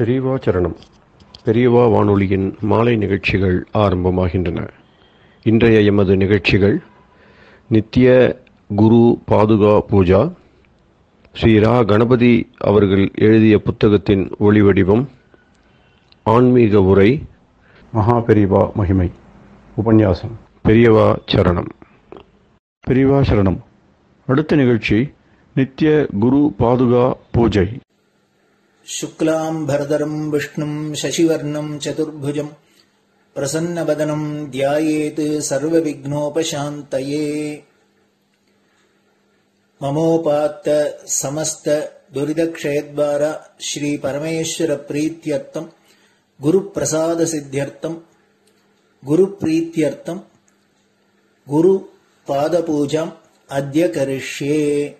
பெரியவா சரணம். பெரியவா வானொலியின் மாலை நிகழ்ச்சிகள் ஆரம்பமாகின்றன. இன்றைய எமது நிகழ்ச்சிகள் நித்திய குரு பாதுகா பூஜா, ஸ்ரீ ரா கணபதி அவர்கள் எழுதிய புத்தகத்தின் ஒளிவடிவம், ஆன்மீக உரை, மகா பெரியவா மகிமை, உபன்யாசம். பெரியவா சரணம். பெரியவா சரணம். அடுத்த நிகழ்ச்சி நித்திய குரு பாதுகா பூஜை. शुक्लाम्भरधरं विष्णुं शशिवर्णं चतुर्भुजं प्रसन्नवदनं ध्यायेत् सर्वविघ्नोपशान्तये। ममोपात्त समस्त दुरितक्षयद्वार श्री परमेश्वर प्रीत्यर्थं गुरुप्रसाद सिद्ध्यर्थं गुरुप्रीत्यर्थं गुरुपादपूजाम् अद्य करिष्ये।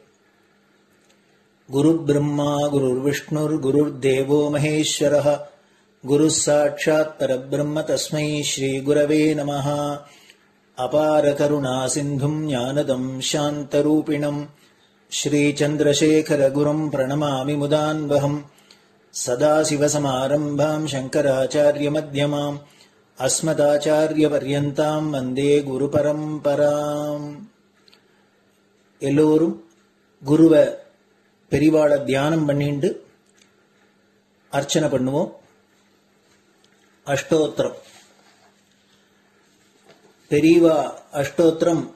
गुरुर्ब्रह्मा गुरुर्विष्णुर्गुरुर्देवो महेश्वरः गुरुः साक्षात् परब्रह्म तस्मै श्रीगुरवे नमः। अपारकरुणा सिन्धुं ज्ञानदं शान्तरूपिणं श्रीचन्द्रशेखरगुरुं प्रणमामि मुदान्वहम्। सदाशिवसमारम्भां शङ्कराचार्यमध्यमाम् अस्मदाचार्यपर्यन्तां वन्दे गुरुपरम्पराम्. எல்லோரும் குருவ பெரிவாள தியானம் பண்ணிண்டு அர்ச்சனை பண்ணுவோம். அஷ்டோத்திரம். பெரியவா அஷ்டோத்திரம்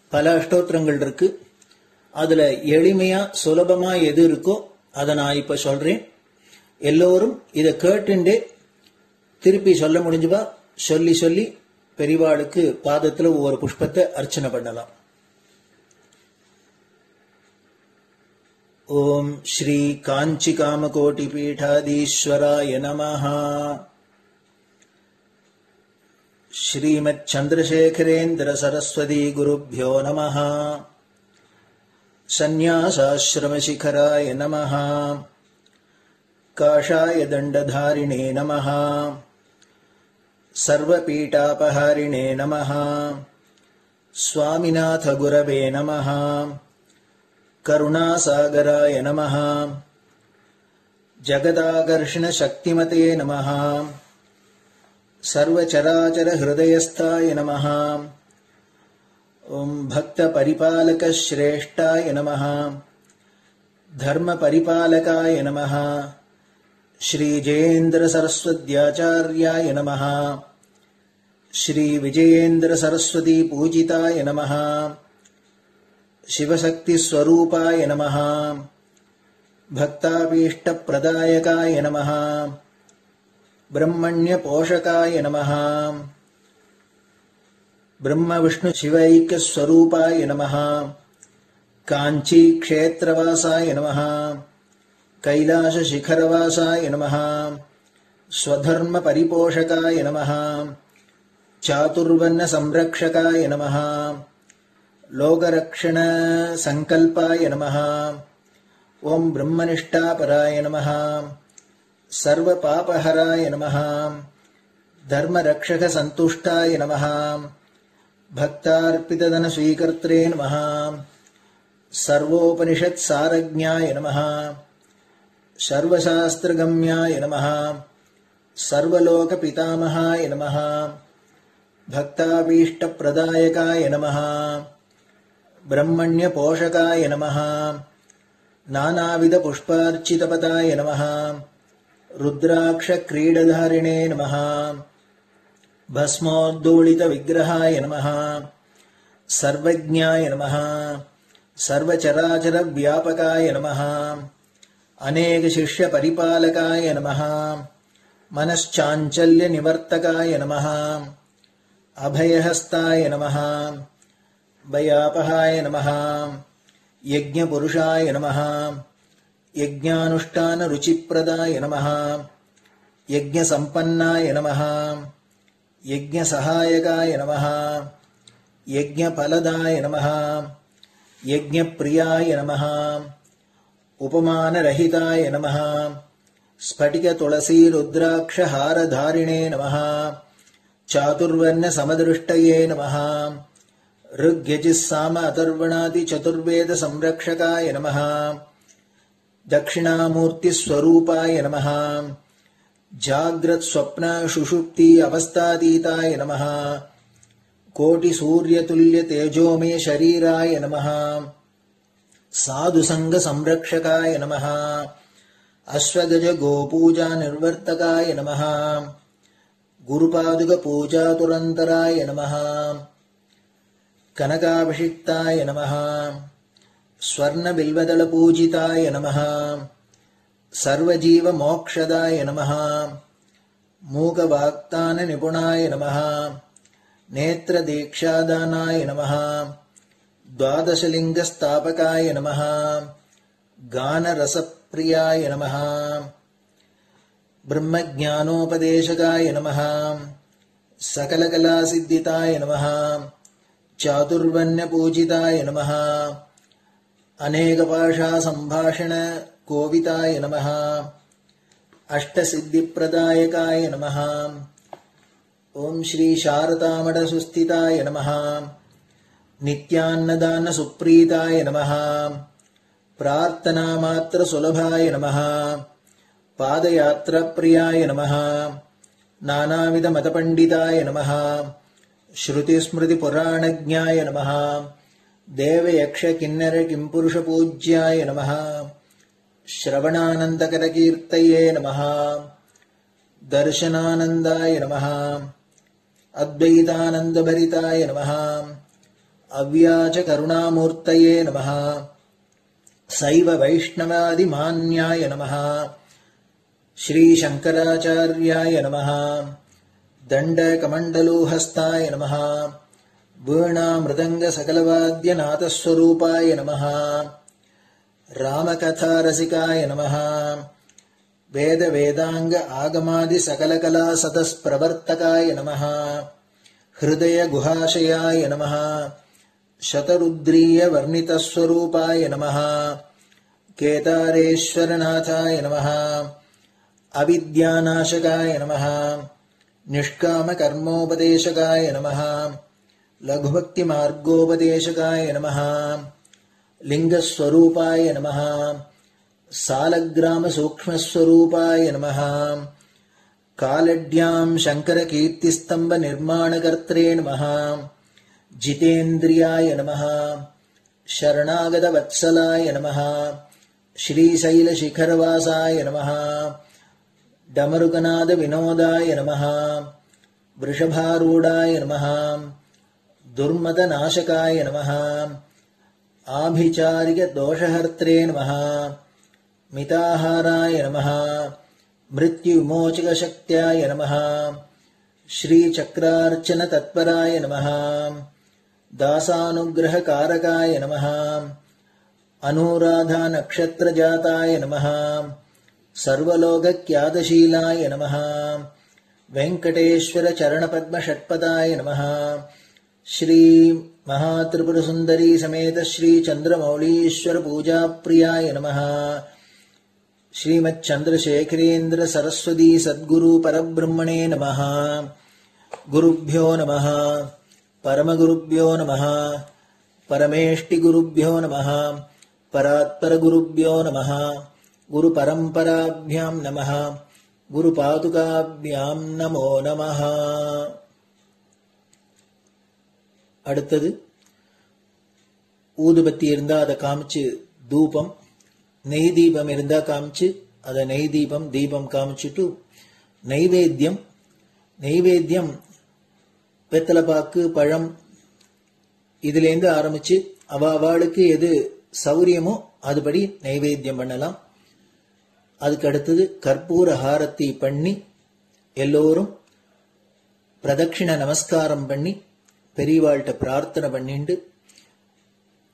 பல அஷ்டோத்திரங்கள் இருக்கு. அதுல எளிமையா சுலபமா எது இருக்கோ அதை நான் இப்ப சொல்றேன். எல்லோரும் இதை கேட்டுண்டே திருப்பி சொல்ல முடிஞ்சுபா சொல்லி சொல்லி பெரிவாளுக்கு பாதத்துல ஒவ்வொரு புஷ்பத்தை அர்ச்சனை பண்ணலாம். ओम श्री कांची कामकोटि पीठाधीश्वराय नमः। श्रीमत् चंद्रशेखरेन्द्र सरस्वती गुरुभ्यो नमः। संन्यासाश्रम शिखराय नमः। काषाय दंडधारिणे नमः। सर्वपीठापहारिणे नमः। स्वामिनाथ गुरवे नमः। करुणासागराय नमः। जगदाकर्षण शक्तिमते नमः। सर्वचराचर हृदयस्थाय नमः। ओम भक्त परिपालक श्रेष्ठाय नमः। धर्म परिपालकाय नमः। श्री जयेन्द्र सरस्वत्याचार्याय नमः। श्री विजयेन्द्र सरस्वती पूजिताय नमः। शिवशक्ति स्वरूपाय नमः। भक्ताभीष्ट प्रदायकाय नमः। ब्रह्मण्य पोषकाय नमः। ब्रह्म विष्णु शिवैक्य स्वरूपाय नमः। कांची क्षेत्रवासाय नमः। कैलाश शिखरवासाय नमः। स्वधर्म परिपोषकाय नमः। चातुर्वर्ण संरक्षकाय नमः। लोकरक्षण संकल्पाय नमः। ओम ब्रह्मनिष्ठापराय नमः। सर्वपापहराय नमः। धर्मरक्षक संतुष्टाय नमः। भक्तार्पितधन स्वीकर्त्रे नमः। सर्वोपनिषत् सारज्ञाय नमः। सर्वशास्त्रगम्याय नमः। सर्वलोक पितामहाय नमः। भक्ताभीष्ट प्रदायकाय नमः। ब्रह्मण्य पोषकाय नमः। नानाविध पुष्पार्चितपदाय नमः। रुद्राक्ष क्रीडधारिणे नमः। भस्मोद्दोलित विग्रहाय नमः। सर्वज्ञाय नमः। सर्वचराचर व्यापकाय नमः। अनेक शिष्य परिपालकाय नमः। मनश्चाञ्चल्य निवर्तकाय नमः। अभयहस्ताय नमः। भयापहाय नमः। यज्ञपुरुषाय नमः। यज्ञानुष्ठान रुचिप्रदाय नमः। यज्ञसम्पन्नाय नमः। यज्ञसहायकाय नमः। यज्ञफलदाय नमः। यज्ञप्रियाय नमः। उपमानरहिताय नमः। स्फटिक तुलसी रुद्राक्ष हारधारिणे नमः। चातुर्वर्ण समदृष्टये नमः। ऋग्यजुस्साम अथर्वणादि चतुर्वेद संरक्षकाय नमः। தட்சிணாமூர்த்தி ஸ்வரூபாய நமஹ. ஜாக்ரத் ஸ்வப்ன சுஷுப்தி அவஸ்தாதீதாய நமஹ. கோட்டி சூரிய துல்லிய தேஜோமே ஷரீராய நமஹ. சாது சங்க சம்ரக்ஷகாய நமஹ. அஸ்வகஜ கோபூஜா நிர்வர்த்தகாய நமஹ. குருபாதுக பூஜா துரந்தராய நமஹ. கனகாபிஷிக்தாய நமஹ. ஸ்வர்ண பில்வதள பூஜிதாய நமஹ. சர்வஜீவ மோக்ஷதாய நமஹ. மூக வாக்தான நிபுணாய நமஹ. நேத்ர தீக்ஷாதானாய நமஹ. द्वादशलिंग स्थापकाय नमः. गान रसप्रियाय नमः. ब्रह्मज्ञानोपदेशकाय नमः. सकलकलासिद्धिताय नमः. चातुर्वण्यपूजिताय नमः. अनेकभाषा संभाषण कोविताय नमः. अष्टसिद्धिप्रदायकाय नमः. ओम श्री शारदामठ सुस्थिताय नमः. नित्यान्नदान सुप्रीताय नमः. प्रार्थना मात्र सुलभाय नमः. पादयात्रा प्रियाय नमः. नानाविध मतपंडिताय नमः. श्रुति स्मृति पुराणज्ञाय नमः. देव यक्ष किन्नर किंपुरुष पूज्याय नमः. श्रवणानंदकर कीर्तये नमः. दर्शनानंदाय नमः. अद्वैतानंद भरिताय नमः. अव्याच करुणामूर्तये नमः. शैव वैष्णवादि मान्याय नमः. श्री शंकराचार्याय नमः. दंड कमंडलूहस्ताय नमः. वीणा मृदंग सकलवाद्य नाथस्वरूपाय नमः. रामकथा रसिकाय नमः. वेद वेदांग आगमादि सकलकला सतस्प्रवर्तकाय नमः. हृदय गुहाशयाय नमः. शतरुद्रीय वर्णितस्वरूपाय नमः. केदारेश्वरनाथाय नमः. अविद्यानाशकाय नमः. निष्काम कर्मोपदेशकाय नमः. लघुभक्ति मार्गोपदेशकाय नमः. लिंगस्वरूपाय नमः. सालग्राम सूक्ष्मस्वरूपाय नमः. कालड्यां शंकर कीर्तिस्तंभ निर्माणकर्त्रे नमः. जितेन्द्रियाय नमः. शरणागत वत्सलाय नमः. श्रीशैल शिखरवासाय नमः. डमरुकनाद विनोदाय नमः. वृषभारूढ़ाय नमः. दुर्मद नाशकाय नमः. आभिचारिक दोषहर्त्रे नमः. मिताहाराय नमः. मृत्युविमोचक शक्त्याय नमः. श्रीचक्रार्चन तत्पराय नमः. दासानुग्रह कारकाय नमः. अनुराधा नक्षत्र जाताय नमः. सर्वलोकख्यातशीलाय नमः. वेंकटेश्वर चरण पद्म षट्पदाय नमः. श्री महात्रिपुर सुंदरी समेत श्री चंद्रमौलीश्वर पूजा प्रियाय नमः. श्रीमच्चंद्रशेखरेन्द्र सरस्वती सद्गुरु परब्रह्मणे नमः. गुरुभ्यो नमः. परमगुरुभ्यो नमः. परमेष्टिगुरुभ्यो नमः. परात्परगुरुभ्यो नमः. गुरुपरम्पराभ्यां नमः. गुरुपादुकाभ्यां नमो नमः. அடுத்தது ஊதுபத்தி இருந்தா அதை காமிச்சு தூபம், நெய் தீபம் இருந்தா காமிச்சு அதை நெய் தீபம் தீபம் காமிச்சுட்டு நைவேத்தியம் நைவேத்தியம் வெத்தலைப்பாக்கு பழம் இதுலேருந்து ஆரம்பிச்சு அவளுக்கு எது சௌரியமோ அதுபடி நைவேத்தியம் பண்ணலாம். அதுக்கு அடுத்தது கற்பூர ஹாரத்தி பண்ணி எல்லோரும் பிரதட்சிண நமஸ்காரம் பண்ணி பெரியவாள்கிட்ட பிரார்த்தனை பண்ணிண்டு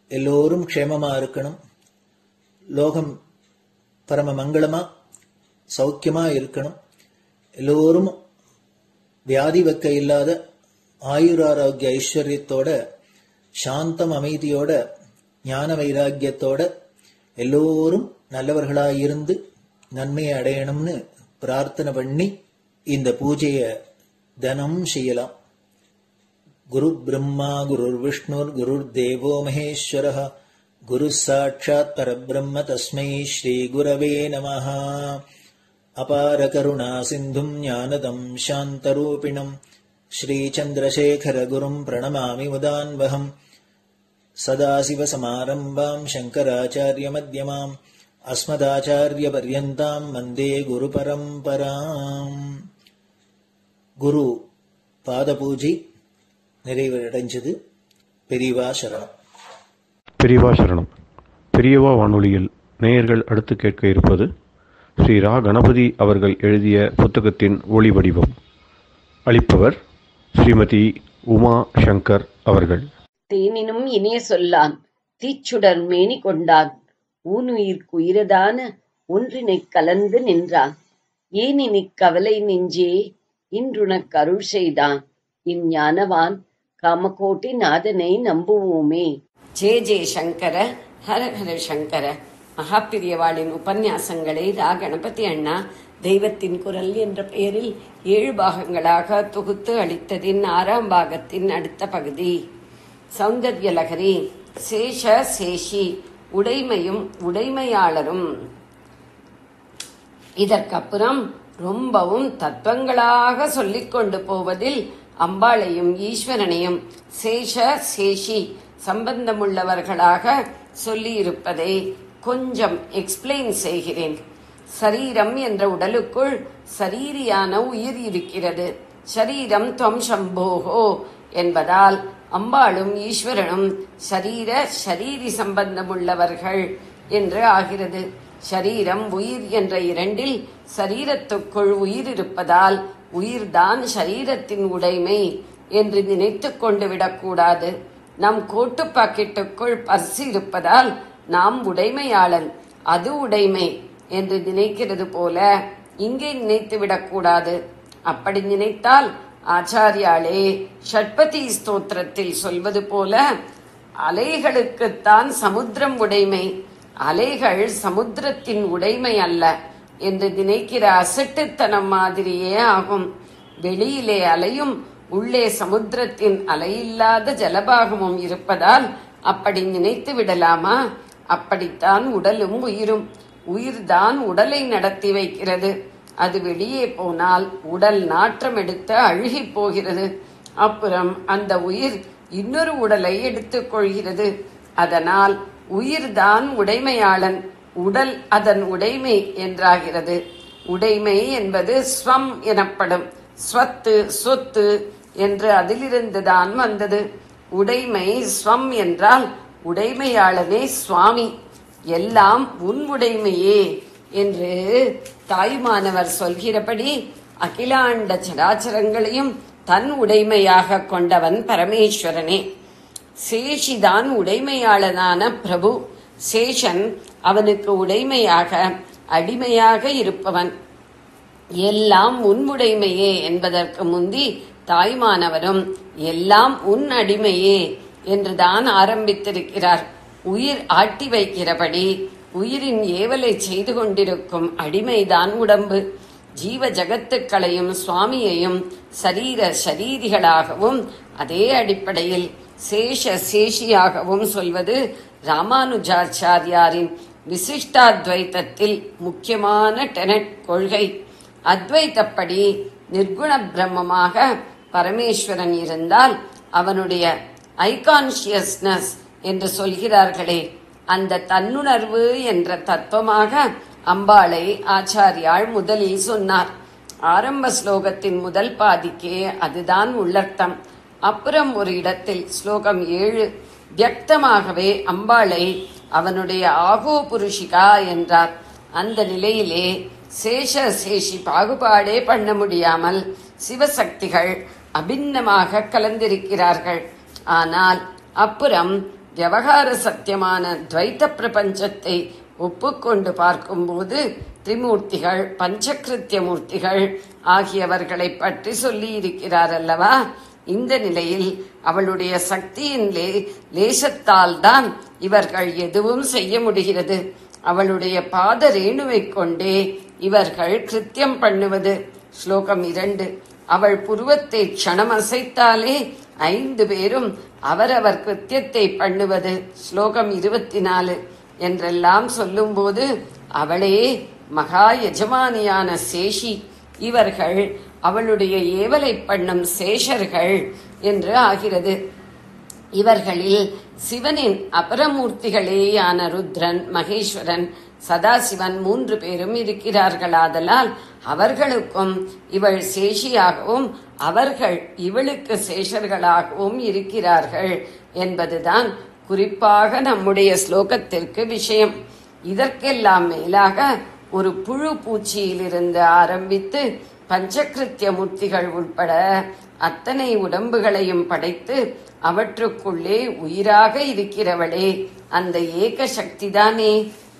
எல்லோரும் க்ஷேமமா இருக்கணும், லோகம் பரம மங்களமா சௌக்கியமா இருக்கணும், எல்லோரும் வியாதி வெக்க இல்லாத ஆயுராரோக்கிய ஐஸ்வர்யத்தோட சாந்தம் அமைதியோட ஞான வைராக்கியத்தோட எல்லோரும் நல்லவர்களாயிருந்து நன்மையை அடையணும்னு பிரார்த்தனை பண்ணி இந்த பூஜையை தினம் செய்யலாம். குரு பிரம்மா குரு விஷ்ணுர் குரு தேவோ மகேஸ்வரः குருः சாட்சாத் பரபிரம்ம தஸ்மை ஸ்ரீ குரவே நமः. அபார கருணா சிந்தும் ஞானதம் சாந்தரூபிணம் ஸ்ரீசந்திரசேகர குரும் பிரணமாமி முதான்வகம். சதாசிவசமாரம்பாம் சங்கராச்சார்ய மத்யமாம் அஸ்மதாச்சார்ய பர்யந்தாம் வந்தே குரு பரம்பராம். குரு பாத பூஜை நிறைவடைஞ்சது. பெரியவா சரணம். பெரியவா சரணம். பெரியவா வானொலியில் நேயர்கள் அடுத்து கேட்க இருப்பது ஸ்ரீ ரா கணபதி அவர்கள் எழுதிய புத்தகத்தின் ஒளி வடிவம். அளிப்பவர் ஸ்ரீமதி உமா சங்கர் அவர்கள். தேனினும் இனிய சொல்லான் தீச்சுடர் மேனி கொண்டான் ஊனுயிர்க்குயிரதான ஒன்றினைக் கலந்து நின்றான். ஏனினிக் கவலை நெஞ்சே இன்றுனக் அருள் செய்தான். இஞ்ஞானவான் காமகோட்டி நாதனை நம்புவோமே. ஜெய ஜெய சங்கர, ஹர ஹர சங்கர. மகாபிரியவாளின் உபன்யாசங்களை ரா கணபதி அண்ணா தெய்வத்தின் குரல் என்ற பெயரில் 7 பாகங்களாக தொகுத்து அளித்ததின் 6ஆம் பாகத்தின் அடுத்த பகுதி. சௌந்தர்யலகரி. சேஷ சேஷி, உடைமையும் உடைமையாளரும். இதற்கப்புறம் ரொம்பவும் தத்துவங்களாக சொல்லிக் கொண்டு போவதில் அம்பாளையும் ஈஸ்வரனையும் சேஷ சேஷி சம்பந்தமுள்ளவர்களாக சொல்லியிருப்பதை கொஞ்சம் எக்ஸ்பிளைன் செய்கிறேன். சரீரம் என்ற உடலுக்குள் சரீரியான உயிர் இருக்கிறது. சரீரம் துவம் சம்போகோ என்பதால் அம்பாளும் ஈஸ்வரனும் ஷரீரி சம்பந்தமுள்ளவர்கள் என்று ஆகிறது. ஷரீரம் உயிர் என்ற இரண்டில் சரீரத்துக்குள் உயிர் இருப்பதால் உயிர்தான் ஷரீரத்தின் உடைமை என்று நினைத்து கொண்டு விடக்கூடாது. நம் கோட்டு பாக்கெட்டுக்குள் பர்ஸ் இருப்பதால் நாம் உடைமையாளன், அது உடைமை என்று நினைக்கிறது போல இங்கே நினைத்து விடக்கூடாது. அப்படி நினைத்தால் ஆச்சாரியாலே ஷட்பதி ஸ்தோத்திரத்தில் சொல்வது போல அலைகளுக்குத்தான் சமுத்திரம் உடைமை, அலைகள் சமுத்திரத்தின் உடைமை அல்ல என்று நினைக்கிற அசட்டுத்தனம் மாதிரியே ஆகும். வெளியிலே அலையும் உள்ளே சமுத்திரத்தின் அலையில்லாத ஜலபாகமும் இருப்பதால் அப்படி நினைத்து விடலாமா? அப்படித்தான் உடலும் உயிரும். உயிர்தான் உடலை நடத்தி வைக்கிறது. அது வெளியே போனால் உடல் நாற்றம் எடுத்து அழுகி போகிறது. அப்புறம் அந்த உயிர் இன்னொரு உடலை எடுத்துக் கொள்கிறது. அதனால் உயிர்தான் உடைமையாளன், உடல் அதன் உடைமை என்றாகிறது. உடைமை என்பது ஸ்வம் எனப்படும். ஸ்வத்து சொத்து என்று அதிலிருந்துதான் வந்தது. உடைமை ஸ்வம் என்றால் உடைமையாளனே சுவாமி, எல்லாம் உன் உடைமையே என்று தாய்மானவர் சொல்கிறபடி அகிலாண்ட சராச்சரங்களையும் தன் உடைமையாக கொண்டவன் பரமேஸ்வரனே. சேஷிதான் உடைமையாளனான பிரபு. சேஷன் அவனுக்கு உடைமையாக அடிமையாக இருப்பவன். எல்லாம் உன் உடைமையே என்பதற்கு முந்தி தாய்மானவரும் எல்லாம் உன் அடிமையே என்றுதான் ஆரம்பித்திருக்கிறார். உயிர் ஆட்டி வைக்கிறபடி உயிரின் ஏவலை செய்து கொண்டிருக்கும் அடிமைதான் உடம்பு. ஜீவ ஜகத்துக்களையும் சுவாமியையும் ஷரீரிகளாகவும் அதே அடிப்படையில் சேஷ சேஷியாகவும் சொல்வது ராமானுஜாச்சாரியாரின் விசிஷ்டாத்வைத்தத்தில் முக்கியமான டெனட் கொள்கை. அத்வைத்தப்படி நிர்குண பிரம்மமாக பரமேஸ்வரன் இருந்தால் அவனுடைய ஐகான்ஷியஸ்னஸ் என்று சொல்கிறார்களே, அந்த தன்னுணர்வு என்ற தத்துவமாக அம்பாளை ஆச்சாரியாள் முதலில் சொன்னார். ஆரம்ப ஸ்லோகத்தின் முதல் பாதிக்கே அதுதான் உள்ளர்த்தம். அப்புறம் ஒரு இடத்தில் ஸ்லோகம் 7 வியக்தமாகவே அம்பாளை அவனுடைய ஆகோ புருஷிகா என்றார். அந்த நிலையிலே சேஷ சேஷி பாகுபாடே பண்ண முடியாமல் சிவசக்திகள் அபின்னமாக கலந்திருக்கிறார்கள். ஆனால் அப்புறம் விவகார சத்தியமான துவைத்த பிரபஞ்சத்தை ஒப்புக்கொண்டு பார்க்கும்போது திரிமூர்த்திகள், பஞ்சகிருத்திய மூர்த்திகள் ஆகியவர்களை பற்றி சொல்லி இருக்கிறார் அல்லவா. இந்த நிலையில் அவளுடைய சக்தியின் லேசத்தால் தான் இவர்கள் எதுவும் செய்ய முடிகிறது. அவளுடைய பாத ரேணுவை கொண்டே இவர்கள் கிருத்தியம் பண்ணுவது. ஸ்லோகம் 2. அவள் புருவத்தை க்ஷணம் அசைத்தாலே 5 பேரும் அவரவர் கிருத்தியத்தை பண்ணுவது ஸ்லோகம் 24 என்றெல்லாம் சொல்லும்போது அவளே மகா எஜமானியான சேஷி, இவர்கள் அவளுடைய ஏவலை பண்ணும் சேஷர்கள் என்று ஆகிறது. இவர்களில் சிவனின் அபரமூர்த்திகளேயான ருத்ரன், மகேஸ்வரன், சதாசிவன் 3 பேரும் இருக்கிறார்களாதலால் அவர்களுக்கும் இவள் சேஷியாகவும் அவர்கள் இவளுக்கு சேஷர்களாகவும் இருக்கிறார்கள் என்பதுதான் குறிப்பாக நம்முடைய ஸ்லோகத்திற்கு விஷயம். இதற்கெல்லாம் மேலாக ஒரு புழு பூச்சியிலிருந்து ஆரம்பித்து பஞ்சகிருத்திய மூர்த்திகள் உட்பட அத்தனை உடம்புகளையும் படைத்து அவற்றுக்குள்ளே உயிராக இருக்கிறவளே அந்த ஏக சக்திதானே.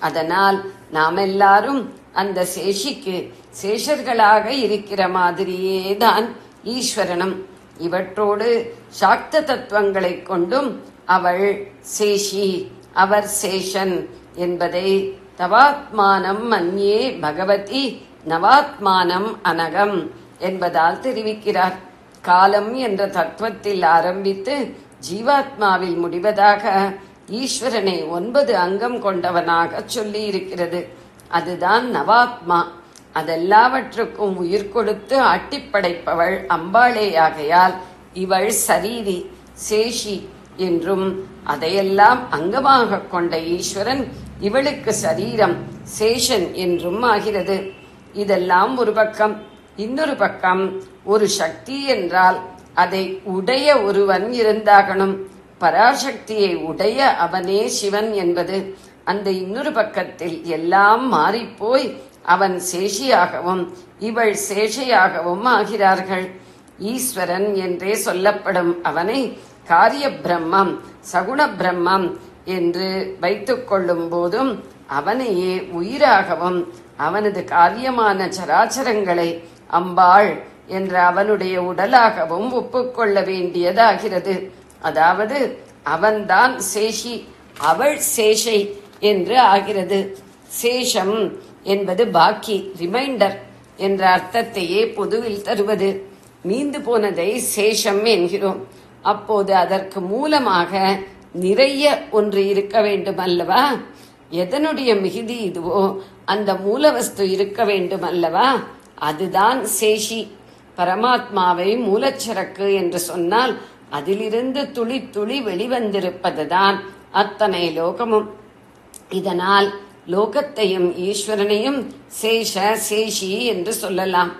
அதனால் நாம் எல்லாரும் அந்த சேஷிக்கு சேஷர்களாக இருக்கிற மாதிரியே தான் ஈஸ்வரனும். இவற்றோடு சாக்த தத்துவங்களை கொண்டும் அவள் சேஷி, அவர் சேஷன் என்பதை தவாத்மானம் மன்யே பகவதி நவாத்மானம் அனகம் என்பதால் தெரிவிக்கிறார். காலம் என்ற தத்துவத்தில் ஆரம்பித்து ஜீவாத்மாவில் முடிவதாக ஈஸ்வரனை 9 அங்கம் கொண்டவனாக சொல்லி இருக்கிறது. அதுதான் நவாத்மா. அதெல்லாவற்றுக்கும் உயிர் கொடுத்து ஆட்டிப்படைப்பவள் அம்பாளேயாகையால் இவள் சரீரி, சேஷி என்றும், அதையெல்லாம் அங்கமாக கொண்ட ஈஸ்வரன் இவளுக்கு சரீரம், சேஷன் என்றும் ஆகிறது. இதெல்லாம் ஒரு பக்கம். இன்னொரு பக்கம், ஒரு சக்தி என்றால் அதை உடைய ஒருவன் இருந்தாகணும். பராசக்தியை உடைய அவனே சிவன் என்பது. அந்த இன்னொரு பக்கத்தில் எல்லாம் மாறிப்போய் அவன் சேஷியாகவும் இவள் சேஷையாகவும் ஆகிறார்கள். ஈஸ்வரன் என்றே சொல்லப்படும் அவனை காரிய பிரம்மம், சகுண பிரம்மம் என்று வைத்துக் கொள்ளும் போதும் அவனையே உயிராகவும் அவனது காரியமான சராச்சரங்களை அம்பாள் என்ற அவனுடைய உடலாகவும் ஒப்புக்கொள்ள வேண்டியதாகிறது. அதாவது அவன்தான் சேஷி, அவள் சேஷை என்று ஆகிறது. சேஷம் என்பது பாக்கி, ரிமைண்டர் என்ற அர்த்தத்தையே பொதுவில் தருவது. மீந்து போனதை சேஷம் என்கிறோம். அப்போது அதற்கு மூலமாக நிறைய ஒன்று இருக்க வேண்டும் அல்லவா? எதனுடைய மிகுதி இதுவோ அந்த மூலவஸ்து இருக்க வேண்டும் அல்லவா? அதுதான் சேஷி. பரமாத்மாவை மூலச்சரக்கு என்று சொன்னால் அதிலிருந்து துளி துளி வெளிவந்திருப்பதுதான் அத்தனை லோகமும். இதனால் லோகத்தையும் ஈஸ்வரனையும் சேஷ சேஷி என்று சொல்லலாம்.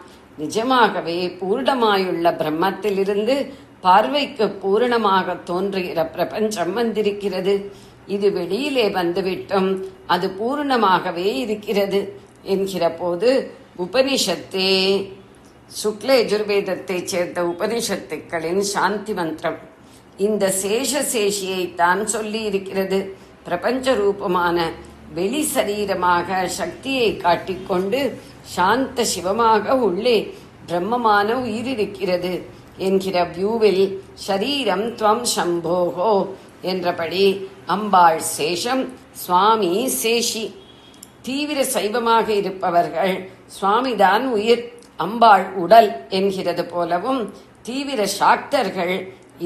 நிஜமாகவே பூர்ணமாயுள்ள பிரம்மத்திலிருந்து பார்வைக்கு பூரணமாக தோன்றுகிற பிரபஞ்சம் வந்திருக்கிறது. இது வெளியிலே வந்துவிட்டும் அது பூர்ணமாகவே இருக்கிறது என்கிற போது உபனிஷத்தே, சுக்ல யஜுர்வேதத்தை சேர்ந்த உபனிஷத்துக்களின் சாந்தி மந்திரம் இந்த சேஷசேஷியைத்தான் சொல்லி இருக்கிறது. பிரபஞ்ச ரூபமான வெளி சரீரமாக சக்தியை காட்டிக்கொண்டு சாந்த சிவமாக உள்ளே பிரம்மமான உயிர் இருக்கிறது என்கிற வியூவில் ஷரீரம் துவம் சம்போகோ என்றபடி அம்பாள் சேஷம், சுவாமி சேஷி. தீவிர சைவமாக இருப்பவர்கள் சுவாமிதான் உயிர், அம்பாள் உடல் என்கிறது போலவும், தீவிர சாக்தர்கள்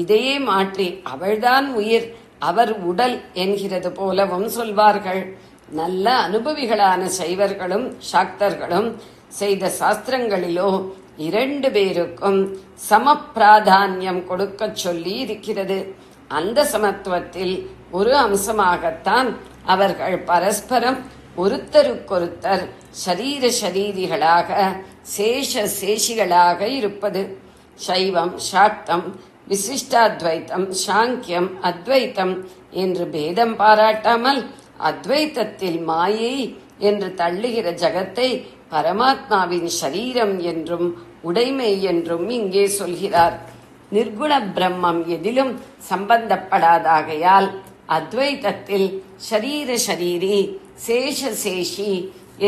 இதையே மாற்றி அவள்தான் உயிர், அவர் உடல் என்கிறது போலவும் சொல்வார்கள். நல்ல அனுபவிகளான சைவர்களும் சாக்தர்களும் செய்த சாஸ்திரங்களிலோ 2 பேருக்கும் சம பிராதான்யம் கொடுக்க சொல்லி இருக்கிறது. அந்த சமத்துவத்தில் ஒரு அம்சமாகத்தான் அவர்கள் பரஸ்பரம் ஒருத்தருக்கொருத்தர் ஷரீர ஷரீரிகளாக சேஷ சேஷிகளாக இருப்பது. சைவம், சாக்தம், விசிஷ்டாத்வைத்தம், சாங்கியம், அத்வைத்தம் என்று பேதம் பாராட்டாமல் அத்வைத்தத்தில் மாயை என்று தள்ளுகிற ஜகத்தை பரமாத்மாவின் ஷரீரம் என்றும் உடைமை என்றும் இங்கே சொல்கிறார். நிர்குண பிரம்மம் எதிலும் சம்பந்தப்படாதாகையால் அத்வைத்தத்தில் ஷரீர ஷரீரி, சேஷ சேஷி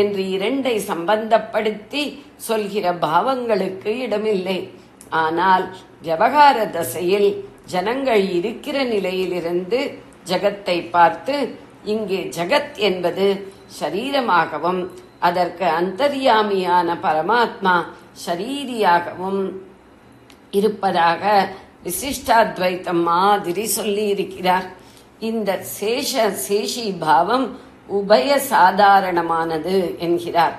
என்று 2 சம்பந்தப்படுத்தி சொல்கிற பாவங்களுக்கு இடமில்லை. ஆனால் விவகார தசையில் ஜனங்கள் இருக்கிற நிலையிலிருந்து ஜகத்தை பார்த்து இங்கே ஜகத் என்பது ஷரீரமாகவும் அதற்கு அந்தர்யாமியான பரமாத்மா ஷரீரியாகவும் இருப்பதாக விசிஷ்டாத்வைத்தம் மாதிரி சொல்லி இருக்கிறார். இந்த சேஷி பாவம் உபய சாதாரணமானது என்கிறார்.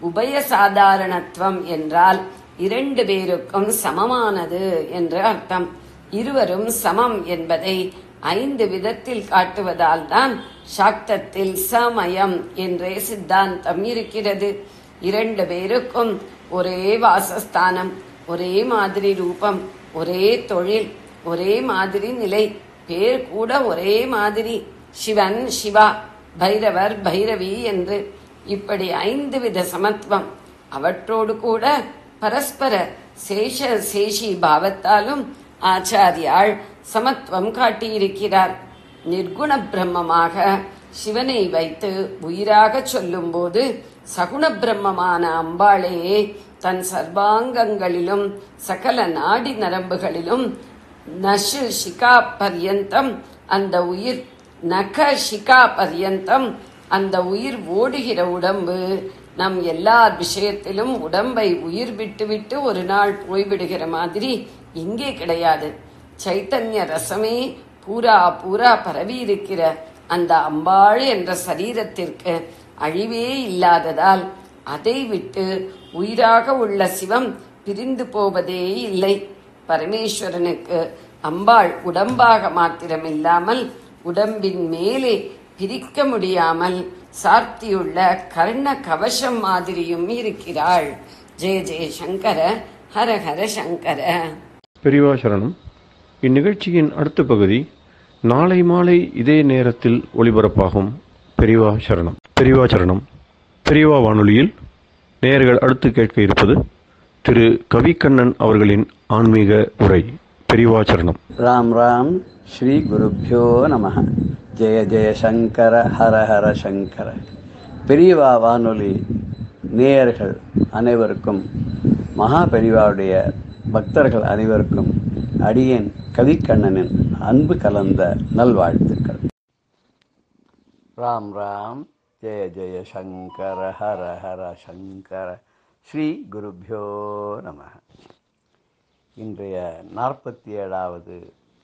உபய சாதாரணத்துவம் என்றால் இரண்டு பேருக்கும் சமமானது என்று அர்த்தம். இருவரும் சமம் என்பதை 5 விதத்தில் காட்டுவதால் தான் சாக்தத்தில் சமயம் என்றே சித்தாந்தம் இருக்கிறது. 2 பேருக்கும் ஒரே வாசஸ்தானம், ஒரே மாதிரி ரூபம், ஒரே தொழில், ஒரே மாதிரி நிலை, பேர் கூட ஒரே மாதிரி, சிவன் சிவா, பைரவர் பைரவி என்று இப்படி 5 வித சமத்துவம். அவற்றோடு கூட பரஸ்பர சேஷி பாவத்தாலும் ஆச்சாரியாள் சமத்துவம் காட்டியிருக்கிறார். நிர்குண பிரம்மமாக சிவனை வைத்து உயிராக சொல்லும் போது சகுண பிரம்மமான அம்பாளையே தன் சர்வாங்கங்களிலும் சகல நாடி நரம்புகளிலும் நஷு ஷிகா பர்யந்தம் அந்த உயிர் நக ஷிகா பர்யந்தம் அந்த உயிர் ஓடுகிற உடம்பு நம் எல்லா விஷயத்திலும் உடம்பை உயிர் விட்டு விட்டு ஒரு நாள் போய்விடுகிற மாதிரி இங்கே கிடையாது. சைத்தன்ய ரசமே பூரா பரவி இருக்கிற அந்த அம்பாள் என்ற சரீரத்திற்கு அழிவே இல்லாததால் அதை விட்டு உயிராக உள்ள சிவம் பிரிந்து போவதே இல்லை. பரமேஸ்வரனுக்கு அம்பாள் உடம்பாக மாத்திரமில்லாமல் உடம்பின் மேலே பிரிக்க முடியாமல் சார்த்தியுள்ள கர்ண கவசம் மாதிரியும் இருக்கிறாள். ஜெய ஜெய சங்கர, ஹர ஹர சங்கர. பெரியவா சரணம். இந்நிகழ்ச்சியின் அடுத்த பகுதி நாளை மாலை இதே நேரத்தில் ஒளிபரப்பாகும். பெரியவா சரணம். பெரியவா சரணம். பெரியவா வானொலியில் நேயர்கள் அடுத்து கேட்க இருப்பது திரு கவிக்கண்ணன் அவர்களின் ஆன்மீக உரை. பெரியவா சரணம். ராம் ராம். ஸ்ரீ குருப்யோ நம. ஜெய ஜெய சங்கர, ஹர ஹர சங்கர. பெரியவா வானொலி நேயர்கள் அனைவருக்கும், மகா பெரியவாவுடைய பக்தர்கள் அனைவருக்கும் அடியேன் கவிக்கண்ணனின் அன்பு கலந்த நல்வாழ்த்துக்கள். ராம் ராம். ஜெய ஜெய சங்கர, ஹர ஹர சங்கர. ஸ்ரீ குருப்யோ நம. இன்றைய 47வது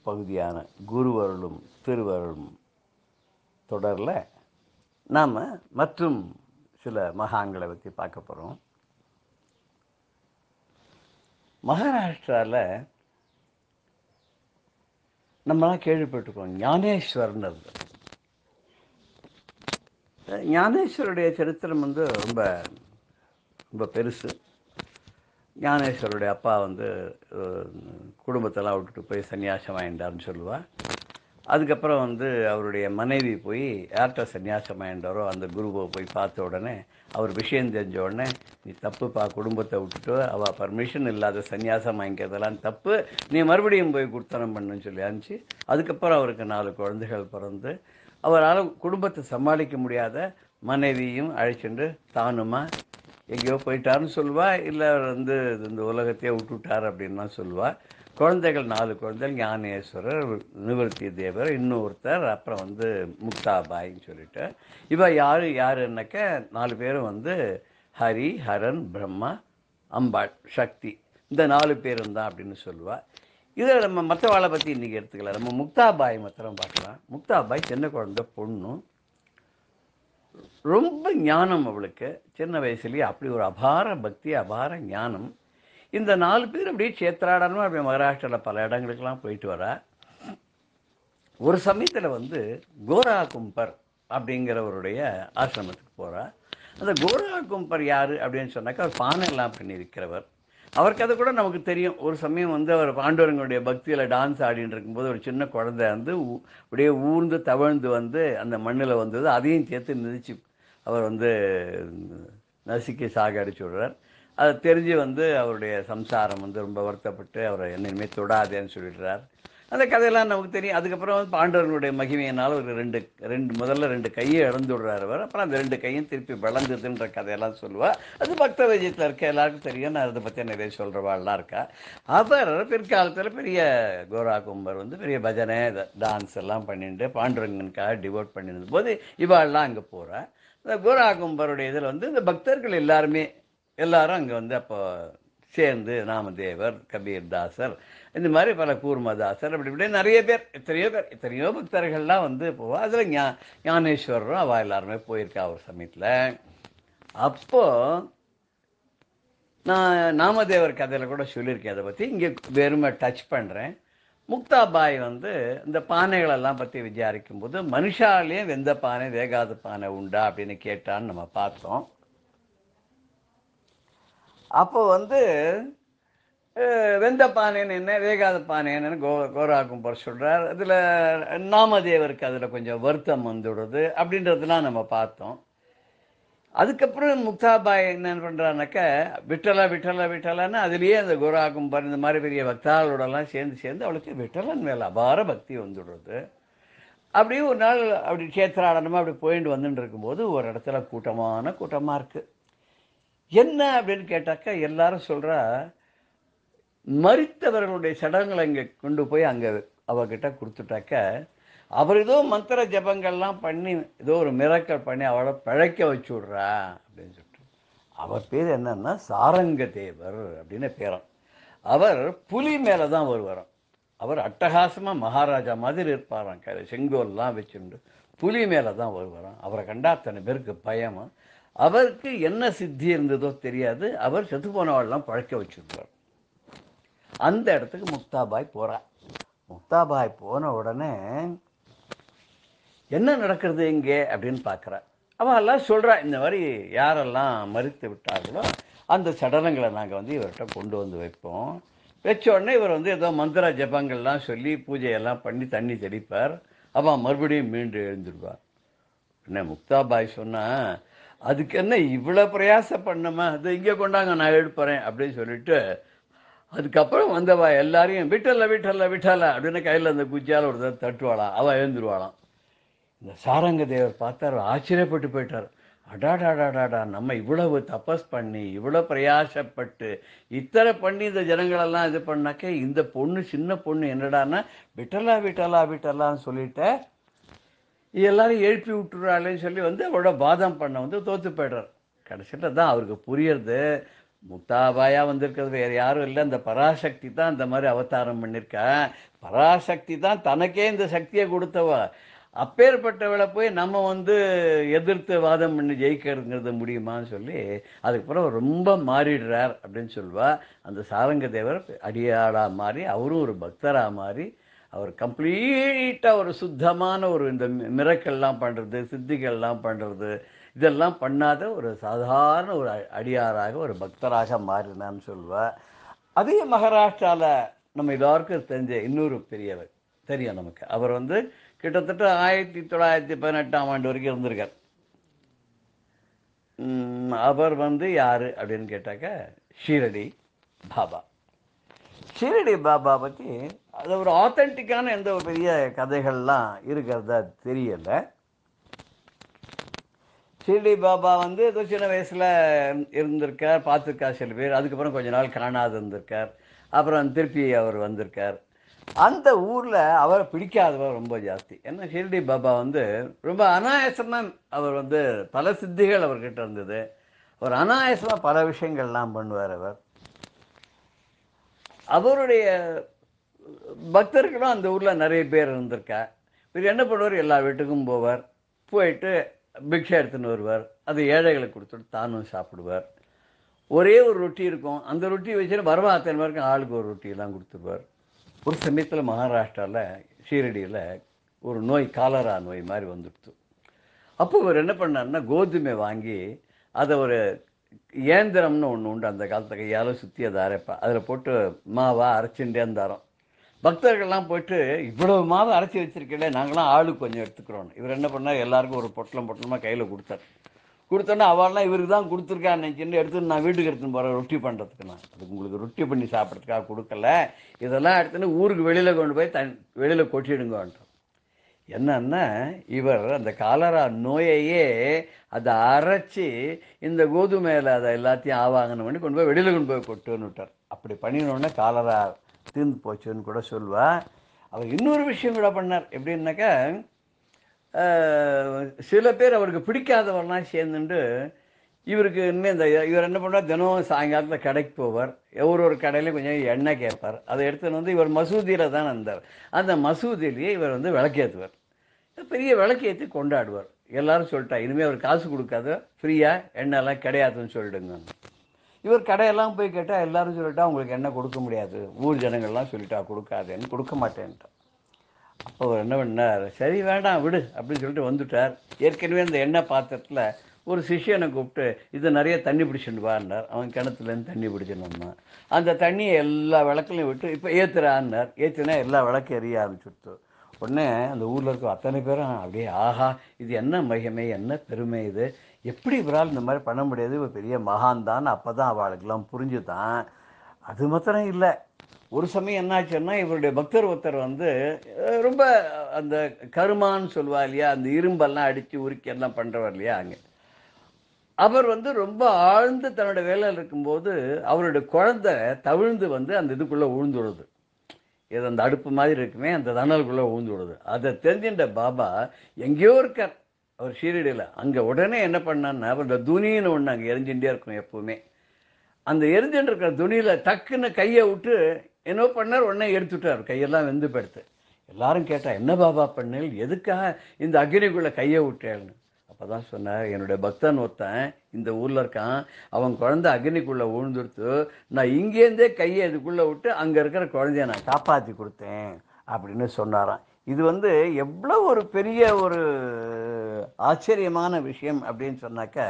பகுதியான குருவருளும் திருவருளும் தொடரில் நாம் மற்றும் சில மகான்களை பற்றி பார்க்க போகிறோம். மகாராஷ்டிராவில் நம்மளாம் கேள்விப்பட்டிருக்கோம் ஞானேஸ்வரன் இருந்தார். ஞானேஸ்வருடைய சரித்திரம் ரொம்ப ரொம்ப பெருசு. ஞானேஸ்வருடைய அப்பா குடும்பத்தெல்லாம் விட்டுட்டு போய் சன்னியாசம் வாங்கிட்டார்னு சொல்லுவாள். அதுக்கப்புறம் அவருடைய மனைவி போய் யார்கிட்ட சன்னியாசம் வாங்கிட்டாரோ அந்த குருவை போய் பார்த்த உடனே அவர் விஷயம் தெரிஞ்ச உடனே, நீ தப்புப்பா, குடும்பத்தை விட்டுட்டு அவள் பர்மிஷன் இல்லாத சன்னியாசம் வாங்கிக்கிறதெல்லாம் தப்பு, நீ மறுபடியும் போய் குர்த்தனம் பண்ணுன்னு சொல்லி அனுப்பிச்சு, அதுக்கப்புறம் அவருக்கு 4 குழந்தைகள் பிறந்து அவரால் குடும்பத்தை சமாளிக்க முடியாத மனைவியும் அழைச்சிட்டு தானுமா எங்கேயோ போயிட்டாருன்னு சொல்லுவா. இல்லை அவர் இந்த உலகத்தையே விட்டுவிட்டார் அப்படின்னு தான் சொல்லுவாள். குழந்தைகள் 4 குழந்தைகள், ஞானேஸ்வரர், நிவர்த்தி தேவர், இன்னொருத்தர், அப்புறம் முக்தாபாயின்னு சொல்லிட்டு. இவ யாருன்னாக்க 4 பேரும் ஹரி, ஹரன், பிரம்மா, அம்பாள், சக்தி, இந்த 4 பேரும் தான் அப்படின்னு சொல்லுவாள். இதை நம்ம மற்றவாளை பற்றி இன்றைக்கி எடுத்துக்கலாம். நம்ம முக்தாபாய் மாத்திரம் பார்க்கலாம். முக்தாபாய் சின்ன குழந்தை பொண்ணு, ரொம்ப ஞானம் அவளுக்கு. சின்ன வயசுலேயே அப்படி ஒரு அபார பக்தி, அபார ஞானம். இந்த 4 பேர் அப்படியே சேத்ராடனும் அப்படி மகாராஷ்டிராவில் பல இடங்களுக்கெல்லாம் போயிட்டு வரா. ஒரு சமயத்தில் கோரா கும்பர் அப்படிங்கிறவருடைய ஆசிரமத்துக்கு போகிறா. அந்த கோரா கும்பர் யார் அப்படின்னு சொன்னாக்கா அவர் பானை எல்லாம் பண்ணியிருக்கிறவர். அவருக்கு அது கூட நமக்கு தெரியும். ஒரு சமயம் அவர் பாண்டவரங்களுடைய பக்தியில் டான்ஸ் ஆடின்னு இருக்கும்போது ஒரு சின்ன குழந்தை அப்படியே ஊர்ந்து தவழ்ந்து அந்த மண்ணில் வந்தது. அதையும் சேர்த்து மிதிச்சு அவர் நசுக்கி சாகடிச்சு விடுறார். அதை தெரிஞ்சு அவருடைய சம்சாரம் ரொம்ப வருத்தப்பட்டு அவரை என்னையுமே தொடாதேன்னு சொல்லிடுறார். அந்த கதையெல்லாம் நமக்கு தெரியும். அதுக்கப்புறம் பாண்டவர்களுடைய மகிமையினால் ஒரு முதல்ல 2 கையை இழந்து விடுறார் அவர். அப்புறம் அந்த 2 கையும் திருப்பி வளர்ந்ததுன்ற கதையெல்லாம் சொல்லுவாள். அது பக்த விஜயத்தில் இருக்க எல்லாருக்கும் தெரியும். நான் அதை பற்றி நிறைய சொல்கிறவாள்லாம் இருக்கா. அவர் பிற்காலத்தில் பெரிய கோரா கும்பர் பெரிய பஜனை டான்ஸ் எல்லாம் பண்ணிட்டு பாண்டவரங்கனுக்காக டிவோட் பண்ணியிருந்த போது இவாள்லாம் அங்கே போகிறா. இந்த கோரா கும்பருடைய இதில் இந்த பக்தர்கள் எல்லாரும் அங்கே அப்போ சேர்ந்து நாமதேவர், கபீர்தாசர், இந்த மாதிரி பல கூர்மதாசர், அப்படி இப்படி நிறைய பேர், எத்தனையோ பக்தர்கள்லாம் வந்து போவா. அதில் ஞானேஸ்வரரும் அவள் எல்லாருமே போயிருக்கா ஒரு சமயத்தில். அப்போது நான் நாமதேவர் கதையில் கூட சொல்லியிருக்கேன் அதை பற்றி. இங்கே வெறுமை டச் பண்ணுறேன். முக்தாபாய் வந்து இந்த பானைகளெல்லாம் பற்றி விசாரிக்கும் போது மனுஷாலேயே வெந்த பானை வேகாத பானை உண்டா அப்படின்னு கேட்டான்னு நம்ம பார்த்தோம். அப்போ வந்து வெந்த பானைன்னு என்ன, வேகாத பானைன்னு கோராக்கும் போற சொல்கிறார். அதில் நாமதேவருக்கு அதில் கொஞ்சம் வருத்தம் வந்துவிடுது அப்படின்றதுலாம் நம்ம பார்த்தோம். அதுக்கப்புறம் முக்தாபாய் என்ன பண்ணுறான்னாக்க விட்டலான்னு அதுலேயே அந்த கோராகும்பர் இந்த மாதிரி பெரிய பக்தாளோடலாம் சேர்ந்து அவளுக்கு விட்டலன் மேலே அபார பக்தி வந்துடுறது. அப்படியே ஒரு நாள் அப்படி கேத்திராடனமாக அப்படி போயிட்டு வந்துட்டு இருக்கும்போது ஒரு இடத்துல கூட்டமாக இருக்குது. என்ன அப்படின்னு கேட்டாக்கா எல்லாரும் சொல்கிறா, மரித்தவர்களுடைய சடங்குகளை இங்கே கொண்டு போய் அங்கே அவகிட்ட கொடுத்துட்டாக்க அவர் ஏதோ மந்திர ஜபங்கள்லாம் பண்ணி ஏதோ ஒரு மிரக்கல் பண்ணி அவளை பிழைக்க வச்சு விட்றா அப்படின்னு சொல்லிட்டு. அவர் பேர் என்னன்னா சாரங்க தேவர் அப்படின்னு பேரம். அவர் புலி மேலே தான் வருவாராம். அவர் அட்டகாசமாக மகாராஜா மாதிரி இருப்பாராம். செங்கோல்லாம் வச்சுண்டு புலி மேலே தான் வருவாராம். அவரை கண்டா அத்தனை பேருக்கு பயமா. அவருக்கு என்ன சித்தி இருந்ததோ தெரியாது, அவர் செத்து போனவாள்லாம் பழைக்க வச்சுருப்பார். அந்த இடத்துக்கு முக்தாபாய் போகிறார். முக்தாபாய் போன உடனே என்ன நடக்கிறது இங்கே அப்படின்னு பார்க்குறா. அவள் எல்லாம் சொல்கிறா, இந்த மாதிரி யாரெல்லாம் மறித்து விட்டார்களோ அந்த சடலங்களை நாங்கள் வந்து இவர்கிட்ட கொண்டு வந்து வைப்போம். வச்ச உடனே இவர் வந்து ஏதோ மந்திர ஜபங்கள்லாம் சொல்லி பூஜையெல்லாம் பண்ணி தண்ணி தெளிப்பார். அவன் மறுபடியும் மீண்டு எழுந்துடுவார். என்ன முக்தாபாய் சொன்னால், அதுக்கு என்ன இவ்வளோ பிரயாசம் பண்ணமா, அது இங்கே கொண்டாங்க நான் எடுப்பறேன் அப்படின்னு சொல்லிட்டு அதுக்கப்புறம் வந்தவா எல்லாரையும் விட்டல அப்படின்னு கையில் அந்த குச்சியால் ஒரு தட்டுவாளாம். அவள் எழுந்துருவாளாம். இந்த சாரங்க தேவர் பார்த்தார், ஆச்சரியப்பட்டு போயிட்டார். அடாடாடாடாடா, நம்ம இவ்வளவு தபஸ் பண்ணி இவ்வளோ பிரயாசப்பட்டு இத்தனை பண்ணி இந்த ஜனங்களெல்லாம் இது பண்ணாக்க இந்த பொண்ணு சின்ன பொண்ணு என்னடான்னா விட்டலான்னு சொல்லிட்டு எல்லாரும் எழுப்பி விட்டுறாளேன்னு சொல்லி வந்து அவரோட வாதம் பண்ண வந்து தோற்று போய்டுறார். கடைசியில் தான் அவருக்கு புரியுறது, முக்தாபாயா வந்திருக்கிறது வேறு யாரும் இல்லை, இந்த பராசக்தி தான் இந்த மாதிரி அவதாரம் பண்ணியிருக்கா. பராசக்தி தான் தனக்கே இந்த சக்தியை கொடுத்தவ. அப்பேற்பட்டவளை போய் நம்ம வந்து எதிர்த்து வாதம் பண்ணி ஜெயிக்கிறதுங்கிறது முடியுமான்னு சொல்லி அதுக்கப்புறம் ரொம்ப மாறிடுறார் அப்படின்னு சொல்லுவா. அந்த சாரங்க தேவர் அடியாளாக மாறி அவரும் ஒரு பக்தராக மாறி அவர் கம்ப்ளீட்டாக ஒரு சுத்தமான ஒரு இந்த மிரக்கெல்லாம் பண்ணுறது, சித்திகள்லாம் பண்ணுறது, இதெல்லாம் பண்ணாத ஒரு சாதாரண ஒரு அடியாராக ஒரு பக்தராக மாறினான்னு சொல்லுவாள். அதே மகாராஷ்டிராவில் நம்ம எல்லாருக்கும் தெரிஞ்ச இன்னொரு பெரியவர் தெரியும் நமக்கு. அவர் வந்து கிட்டத்தட்ட 1918ஆம் ஆண்டு வரைக்கும் இருந்திருக்கார். அவர் வந்து யார் அப்படின்னு கேட்டாக்க ஷீரடி பாபா. ஷீரடி பாபா பற்றி அது ஒரு ஆத்தென்டிக்கான எந்த ஒரு பெரிய கதைகள்லாம் இருக்கிறதா தெரியலை. ஷீரடி பாபா வந்து ஏதோ சின்ன வயசில் இருந்திருக்கார், பார்த்துருக்கார் சில பேர். அதுக்கப்புறம் கொஞ்ச நாள் காணாது இருந்திருக்கார். அப்புறம் திருப்பி அவர் வந்திருக்கார். அந்த ஊரில் அவரை பிடிக்காதவர் ரொம்ப ஜாஸ்தி. ஏன்னா ஷீரடி பாபா வந்து ரொம்ப அனாயாசமாக அவர் வந்து பல சித்திகள் அவர்கிட்ட இருந்தது. அவர் அனாயாசமாக பல விஷயங்கள்லாம் பண்ணுவார். அவருடைய பக்தர்களும் அந்த ஊரில் நிறைய பேர் இருந்திருக்கா. இவர் என்ன பண்ணுவார், எல்லா வீட்டுக்கும் போவார், போயிட்டு பிக்ஷை எடுத்துன்னு வருவார். அது ஏழைகளுக்கு கொடுத்துட்டு தானும் சாப்பிடுவார். ஒரே ஒரு ரொட்டி இருக்கும், அந்த ரொட்டி வச்சுட்டு வரவா அத்தனை பேருக்கும் ஆளுக்கு ஒரு ரொட்டியெல்லாம் கொடுத்துருவார். ஒரு சமயத்தில் மகாராஷ்டிராவில் ஷீரடியில் ஒரு நோய், காலரா நோய் மாதிரி வந்துடுச்சு. அப்போ இவர் என்ன பண்ணார்னா கோதுமை வாங்கி அதை ஒரு இயந்திரம்னு ஒன்று உண்டு அந்த காலத்தில், கையால் சுற்றி அதை அரைப்பா, அதில் போட்டு மாவாக அரைச்சுட்டே இருந்தாராம். பக்தர்கள்லாம் போய்ட்டு இவ்வளவு மாவை அரைச்சி வச்சிருக்கல, நாங்களாம் ஆளுக்கு கொஞ்சம் எடுத்துக்கிறோம். இவர் என்ன பண்ணார், எல்லாருக்கும் ஒரு பொட்டலமாக கையில் கொடுத்தார். கொடுத்தோன்னா அவள்லாம் இவருக்கு தான் கொடுத்துருக்கான்னு நினச்சின்னு எடுத்துன்னு நான் வீட்டுக்கு எடுத்துன்னு போகிறேன் ரொட்டி பண்ணுறதுக்கு. நான் அதுக்கு உங்களுக்கு ரொட்டி பண்ணி சாப்பிட்றதுக்காக கொடுக்கல, இதெல்லாம் எடுத்துன்னு ஊருக்கு வெளியில் கொண்டு போய் வெளியில் கொட்டிடுங்கன்றார். என்னன்னா இவர் அந்த காலரா நோயையே அதை அரைச்சி இந்த கோதுமையில் அதை எல்லாத்தையும் ஆவாங்கன்னு பண்ணி கொண்டு போய் வெளியில் கொண்டு போய் கொட்டுன்னு விட்டார். அப்படி பண்ணினோடனே காலரா தீர்ந்து போச்சுன்னு கூட சொல்வா. அவர் இன்னொரு விஷயம் கூட பண்ணார். எப்படின்னாக்கா சில பேர் அவருக்கு பிடிக்காதவரெலாம் சேர்ந்துட்டு இவருக்கு இன்னும் இவர் என்ன பண்ணுவார், தினம் சாயங்காலத்தில் கடைக்கு போவார். ஒரு கடையிலையும் கொஞ்சம் எண்ணெய் கேட்பார். அதை எடுத்துன்னு வந்து இவர் மசூதியில் தான் இருந்தார். அந்த மசூதியிலேயே இவர் வந்து விளக்கேற்றுவார். பெரிய விளக்கேற்றி கொண்டாடுவார். எல்லாரும் சொல்லிட்டா, இனிமேல் அவர் காசு கொடுக்காத, ஃப்ரீயாக எண்ணெய்லாம் கிடையாதுன்னு சொல்லிடுங்க. இவர் கடையெல்லாம் போய் கேட்டால் எல்லாரும் சொல்லிட்டா உங்களுக்கு எண்ணெய் கொடுக்க முடியாது, ஊர் ஜனங்கள்லாம் சொல்லிட்டா கொடுக்காதேன்னு, கொடுக்க மாட்டேன்ட்டார். அப்போ அவர் என்ன பண்ணார், சரி வேண்டாம் விடு அப்படின்னு சொல்லிட்டு வந்துட்டார். ஏற்கனவே அந்த எண்ணெய் பாத்திரத்தில் ஒரு சிஷியனை கூப்பிட்டு இது நிறைய தண்ணி பிடிச்சிட்டு வான்னார். அவன் கிணத்துலேருந்து தண்ணி பிடிச்சின்னு வந்தான். அந்த தண்ணியை எல்லா விளக்குலையும் விட்டு இப்போ ஏற்றுறான்னார். ஏற்றுனா எல்லா விளக்கு எரிய ஆரம்பிச்சுடுத்து. உடனே அந்த ஊரில் இருக்க அத்தனை பேரும் அப்படியே, ஆஹா இது என்ன மகிமை, என்ன பெருமை, இது எப்படி இவரால் இந்த மாதிரி பண்ண முடியாது, ஒரு பெரிய மகான் தான். அப்போ தான் அவளுக்கெல்லாம் புரிஞ்சுதான். அது மாத்திரம் இல்லை, ஒரு சமயம் என்னாச்சுன்னா இவருடைய பக்தர் ஒருத்தர் வந்து ரொம்ப அந்த கருமான்னு சொல்லுவா இல்லையா, அந்த இரும்பெல்லாம் அடித்து உருக்கி எல்லாம் பண்ணுறவர் இல்லையா, அங்கே அவர் வந்து ரொம்ப ஆழ்ந்து தன்னோட வேலையில் இருக்கும்போது அவருடைய குழந்தை தவிழ்ந்து வந்து அந்த இதுக்குள்ளே உழுந்துடுது. இது அந்த அடுப்பு மாதிரி இருக்குமே, அந்த தணலுக்குள்ளே ஊந்து விடுது. அதை தெரிஞ்சுட்ட பாபா எங்கேயோ இருக்கார் அவர் ஷீரடியில். அங்கே உடனே என்ன பண்ணான்னா, அந்த துணின்னு ஒன்று அங்கே எரிஞ்சுட்டே இருக்கும் எப்பவுமே. அந்த எரிஞ்சுட்டு இருக்கிற துணியில் டக்குன்னு கையை விட்டு என்ன பண்ணார், உடனே எடுத்துட்டார். கையெல்லாம் வெந்து படுத்து. எல்லாரும் கேட்டா, என்ன பாபா பண்ணல், எதுக்காக இந்த அக்னிக்குள்ளே கையை விட்டேன்னு. அப்போ தான் சொன்னார், என்னுடைய பக்தன் ஒருத்தன் இந்த ஊரில் இருக்கான், அவன் குழந்தை அக்னிக்குள்ளே விழுந்துடுத்து, நான் இங்கேருந்தே கையை இதுக்குள்ளே விட்டு அங்கே இருக்கிற குழந்தைய நான் காப்பாற்றி கொடுத்தேன் அப்படின்னு சொன்னாராம். இது வந்து எவ்வளோ ஒரு பெரிய ஒரு ஆச்சரியமான விஷயம் அப்படின்னு சொன்னாக்க,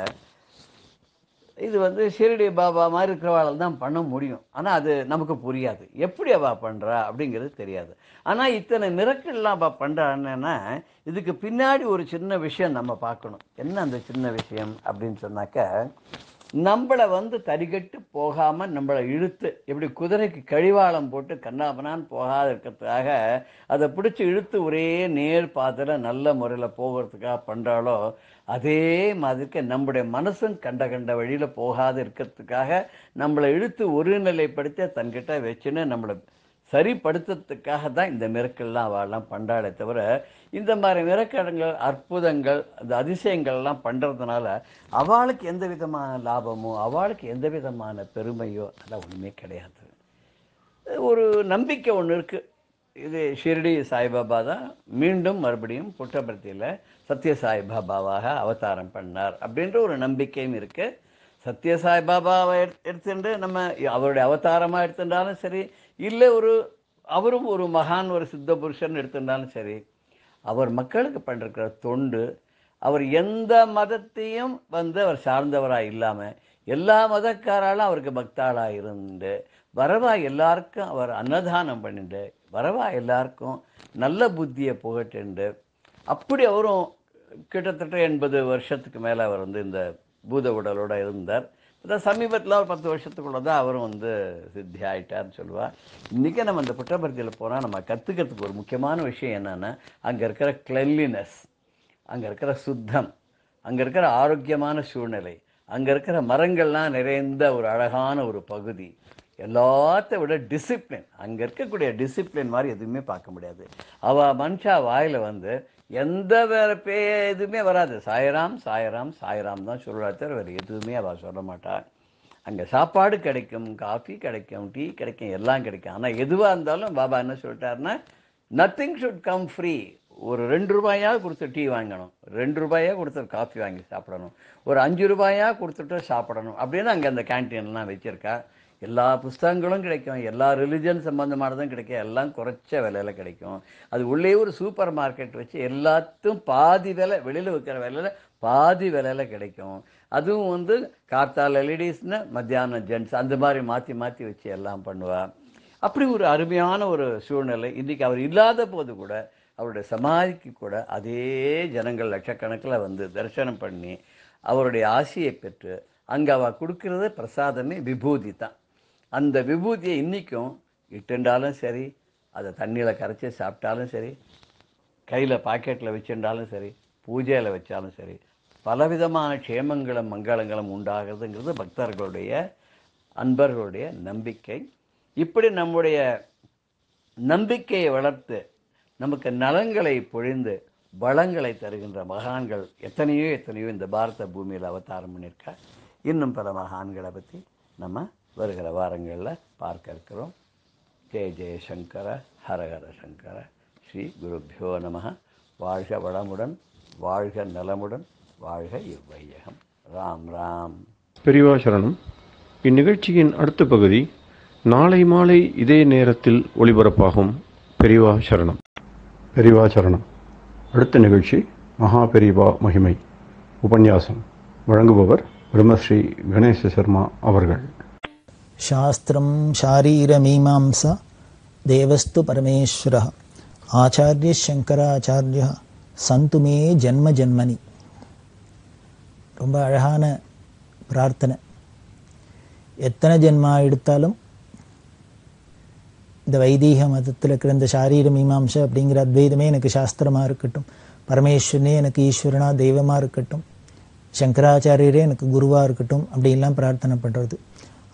இது வந்து ஷிரடி பாபா மாதிரி இருக்கிறவாள் தான் பண்ண முடியும். ஆனால் அது நமக்கு புரியாது, எப்படி அவள் பண்ணுறா அப்படிங்கிறது தெரியாது. ஆனால் இத்தனை மிரக்கல்லாம் அவள் பண்ணுறான்னா இதுக்கு பின்னாடி ஒரு சின்ன விஷயம் நம்ம பார்க்கணும். என்ன அந்த சின்ன விஷயம் அப்படின்னு சொன்னாக்க, நம்மளை வந்து தரிகட்டு போகாமல் நம்மளை இழுத்து, எப்படி குதிரைக்கு கழிவாளம் போட்டு கண்ணாபனான்னு போகாத இருக்கிறதுக்காக அதை பிடிச்சி இழுத்து ஒரே நேர் பாதையில் நல்ல முறையில் போகிறதுக்காக பண்ணுறாலோ, அதே மாதிரிக்கு நம்முடைய மனசும் கண்ட வழியில் போகாத இருக்கிறதுக்காக நம்மளை இழுத்து ஒருநிலைப்படுத்தி தன்கிட்ட வச்சுன்னு நம்மளை சரிப்படுத்துறதுக்காக தான் இந்த மிரக்கல்லாம் அவெல்லாம் பண்ணுறாளே தவிர, இந்த மாதிரி மிரக்கடங்கள், அற்புதங்கள், அந்த அதிசயங்கள்லாம் பண்ணுறதுனால அவளுக்கு எந்த விதமான லாபமோ அவளுக்கு எந்த விதமான பெருமையோ அதெல்லாம் ஒன்றுமே கிடையாது. ஒரு நம்பிக்கை ஒன்று இருக்குது. இது ஷிரடி சாய்பாபா தான் மீண்டும் மறுபடியும் புட்டபர்த்தியில் சத்ய சாய்பாபாவாக அவதாரம் பண்ணார் அப்படின்ற ஒரு நம்பிக்கையும் இருக்குது. சத்ய சாய்பாபாவை எடுத்துட்டு நம்ம அவருடைய அவதாரமாக எடுத்துட்டாலும் சரி, இல்லை அவரும் ஒரு மகான், ஒரு சித்த புருஷன் எடுத்துட்டாலும் சரி, அவர் மக்களுக்கு பண்ணிருக்கிற தொண்டு, அவர் எந்த மதத்தையும் வந்து அவர் சார்ந்தவராக இல்லாமல் எல்லா மதக்காராலும் அவருக்கு பக்தாளாக இருந்து, வரவா எல்லாருக்கும் அவர் அன்னதானம் பண்ணிட்டு, வரவா எல்லாருக்கும் நல்ல புத்தியை புகட்டுண்டு, அப்படி அவரும் கிட்டத்தட்ட 80 வருஷத்துக்கு மேலே அவர் வந்து இந்த பூத உடலோடு இருந்தார். இப்போ சமீபத்தில் ஒரு 10 வருஷத்துக்குள்ளே தான் அவரும் வந்து சித்தி ஆகிட்டார்னு சொல்லுவாள். இன்றைக்கி நம்ம இந்த புட்டபர்த்தியில் போனால் நம்ம கற்றுக்கிறதுக்கு ஒரு முக்கியமான விஷயம் என்னென்னா, அங்கே இருக்கிற கிளென்லினஸ், அங்கே இருக்கிற சுத்தம், அங்கே இருக்கிற ஆரோக்கியமான சூழ்நிலை, அங்கே இருக்கிற மரங்கள்லாம் நிறைந்த ஒரு அழகான ஒரு பகுதி, எல்லாத்த விட டிசிப்ளின், அங்கே இருக்கக்கூடிய டிசிப்ளின் மாதிரி எதுவுமே பார்க்க முடியாது. அவள் மனுஷா வாயில் வந்து எந்த வேறு எதுவுமே வராது. சாய்ராம் சாய்ராம் சாய்ராம் தான் சொல்கிறா தவிர வேறு எதுவுமே அவள் சொல்ல மாட்டாள். அங்கே சாப்பாடு கிடைக்கும், காஃபி கிடைக்கும், டீ கிடைக்கும், எல்லாம் கிடைக்கும். ஆனால் எதுவாக இருந்தாலும் பாபா என்ன சொல்லிட்டாருன்னா, நத்திங் ஷுட் கம் ஃப்ரீ. ஒரு 2 ரூபாயாக கொடுத்து டீ வாங்கணும், 2 ரூபாயாக கொடுத்து காஃபி வாங்கி சாப்பிடணும், ஒரு 5 ரூபாயாக கொடுத்துட்டு சாப்பிடணும் அப்படின்னு அங்கே அந்த கேன்டீன்லாம் வச்சுருக்கா. எல்லா புஸ்தகங்களும் கிடைக்கும், எல்லா ரிலிஜன் சம்பந்தமானதும் கிடைக்கும், எல்லாம் குறைச்ச விலையில் கிடைக்கும். அது உள்ளே ஒரு சூப்பர் மார்க்கெட் வச்சு எல்லாத்தையும் பாதி விலை, வெளியில் விற்கிற விலையில் பாதி விலையில் கிடைக்கும். அதுவும் வந்து காத்தால லேடிஸ்னு மத்தியானம் ஜென்ட்ஸ், அந்த மாதிரி மாற்றி மாற்றி வச்சு எல்லாம் பண்ணுவாள். அப்படி ஒரு அருமையான ஒரு சூழ்நிலை. இன்றைக்கி அவர் இல்லாத போது கூட அவருடைய சமாதிக்கு கூட அதே ஜனங்கள் லட்சக்கணக்கில் வந்து தரிசனம் பண்ணி அவருடைய ஆசியை பெற்று, அங்கே அவள் கொடுக்கறது பிரசாதமே விபூதி தான். அந்த விபூதியை இன்றைக்கும் இட்டுண்டாலும் சரி, அதை தண்ணியில் கரைச்சி சாப்பிட்டாலும் சரி, கையில் பாக்கெட்டில் வச்சுட்டாலும் சரி, பூஜையில் வச்சாலும் சரி, பலவிதமான க்ஷேமங்களும் மங்களங்களும் உண்டாகிறதுங்கிறது பக்தர்களுடைய, அன்பர்களுடைய நம்பிக்கை. இப்படி நம்முடைய நம்பிக்கையை வளர்த்து நமக்கு நலன்களை பொழிந்து வளங்களை தருகின்ற மகான்கள் எத்தனையோ எத்தனையோ இந்த பாரத பூமியில் அவதாரம் பண்ணியிருக்கா. இன்னும் பல மகான்களை பற்றி நம்ம வருகிற வாரங்களில் பார்க்க இருக்கிறோம். ஜெய ஜெயசங்கர, ஹரஹர சங்கர. ஸ்ரீ குருப்பியோ நம. வாழ்க வளமுடன், வாழ்க நலமுடன், வாழ்க இவ்வையகம். ராம் ராம். பெரியவா சரணம். இந்நிகழ்ச்சியின் அடுத்த பகுதி நாளை மாலை இதே நேரத்தில் ஒளிபரப்பாகும். பெரியவா சரணம். பெரியவா சரணம். அடுத்த நிகழ்ச்சி மகா பெரியவா மகிமை உபன்யாசம். வழங்குபவர் பிரம்மஸ்ரீ கணேச சர்மா அவர்கள். சாஸ்திரம் ஷாரீரமீமாம்சா தேவஸ்து பரமேஸ்வரः ஆச்சார்ய சங்கராச்சார்ய சந்துமே ஜன்ம ஜன்மனி. ரொம்ப அழகான பிரார்த்தனை. எத்தனை ஜென்மா எடுத்தாலும் இந்த வைதீக மதத்தில் இருக்கிற இந்த சாரீர மீமாம்சை அப்படிங்கிற அத்வைதமே எனக்கு சாஸ்திரமாக இருக்கட்டும், பரமேஸ்வரனே எனக்கு ஈஸ்வரனா தெய்வமாக இருக்கட்டும், சங்கராச்சாரியரே எனக்கு குருவாக இருக்கட்டும் அப்படின்லாம் பிரார்த்தனை பண்ணுறது.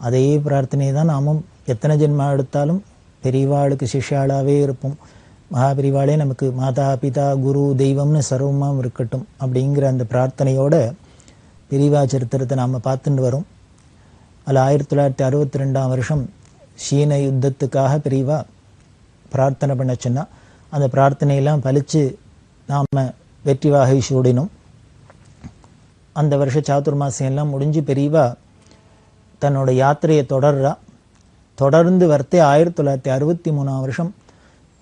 அதே பிரார்த்தனையை தான் நாமும் எத்தனை ஜென்மா எடுத்தாலும் பெரியவாளுக்கு சிஷ்யாளாகவே இருப்போம். மகாபெரிவாளே நமக்கு மாதா பிதா குரு தெய்வம்னு சர்வமாக இருக்கட்டும் அப்படிங்கிற அந்த பிரார்த்தனையோட பெரியவா சரித்திரத்தை நாம் பார்த்துட்டு வரோம். அதில் 1962 வருஷம் சீன யுத்தத்துக்காக பெரியவா பிரார்த்தனை பண்ண சொன்னால் அந்த பிரார்த்தனையெல்லாம் பலித்து நாம் வெற்றி வாகை சூடினோம். அந்த வருஷ சாதுர்மாசியம் எல்லாம் முடிஞ்சு பெரியவா தன்னோட யாத்திரையை தொடர்ந்து வரத்தே 1963 வருஷம்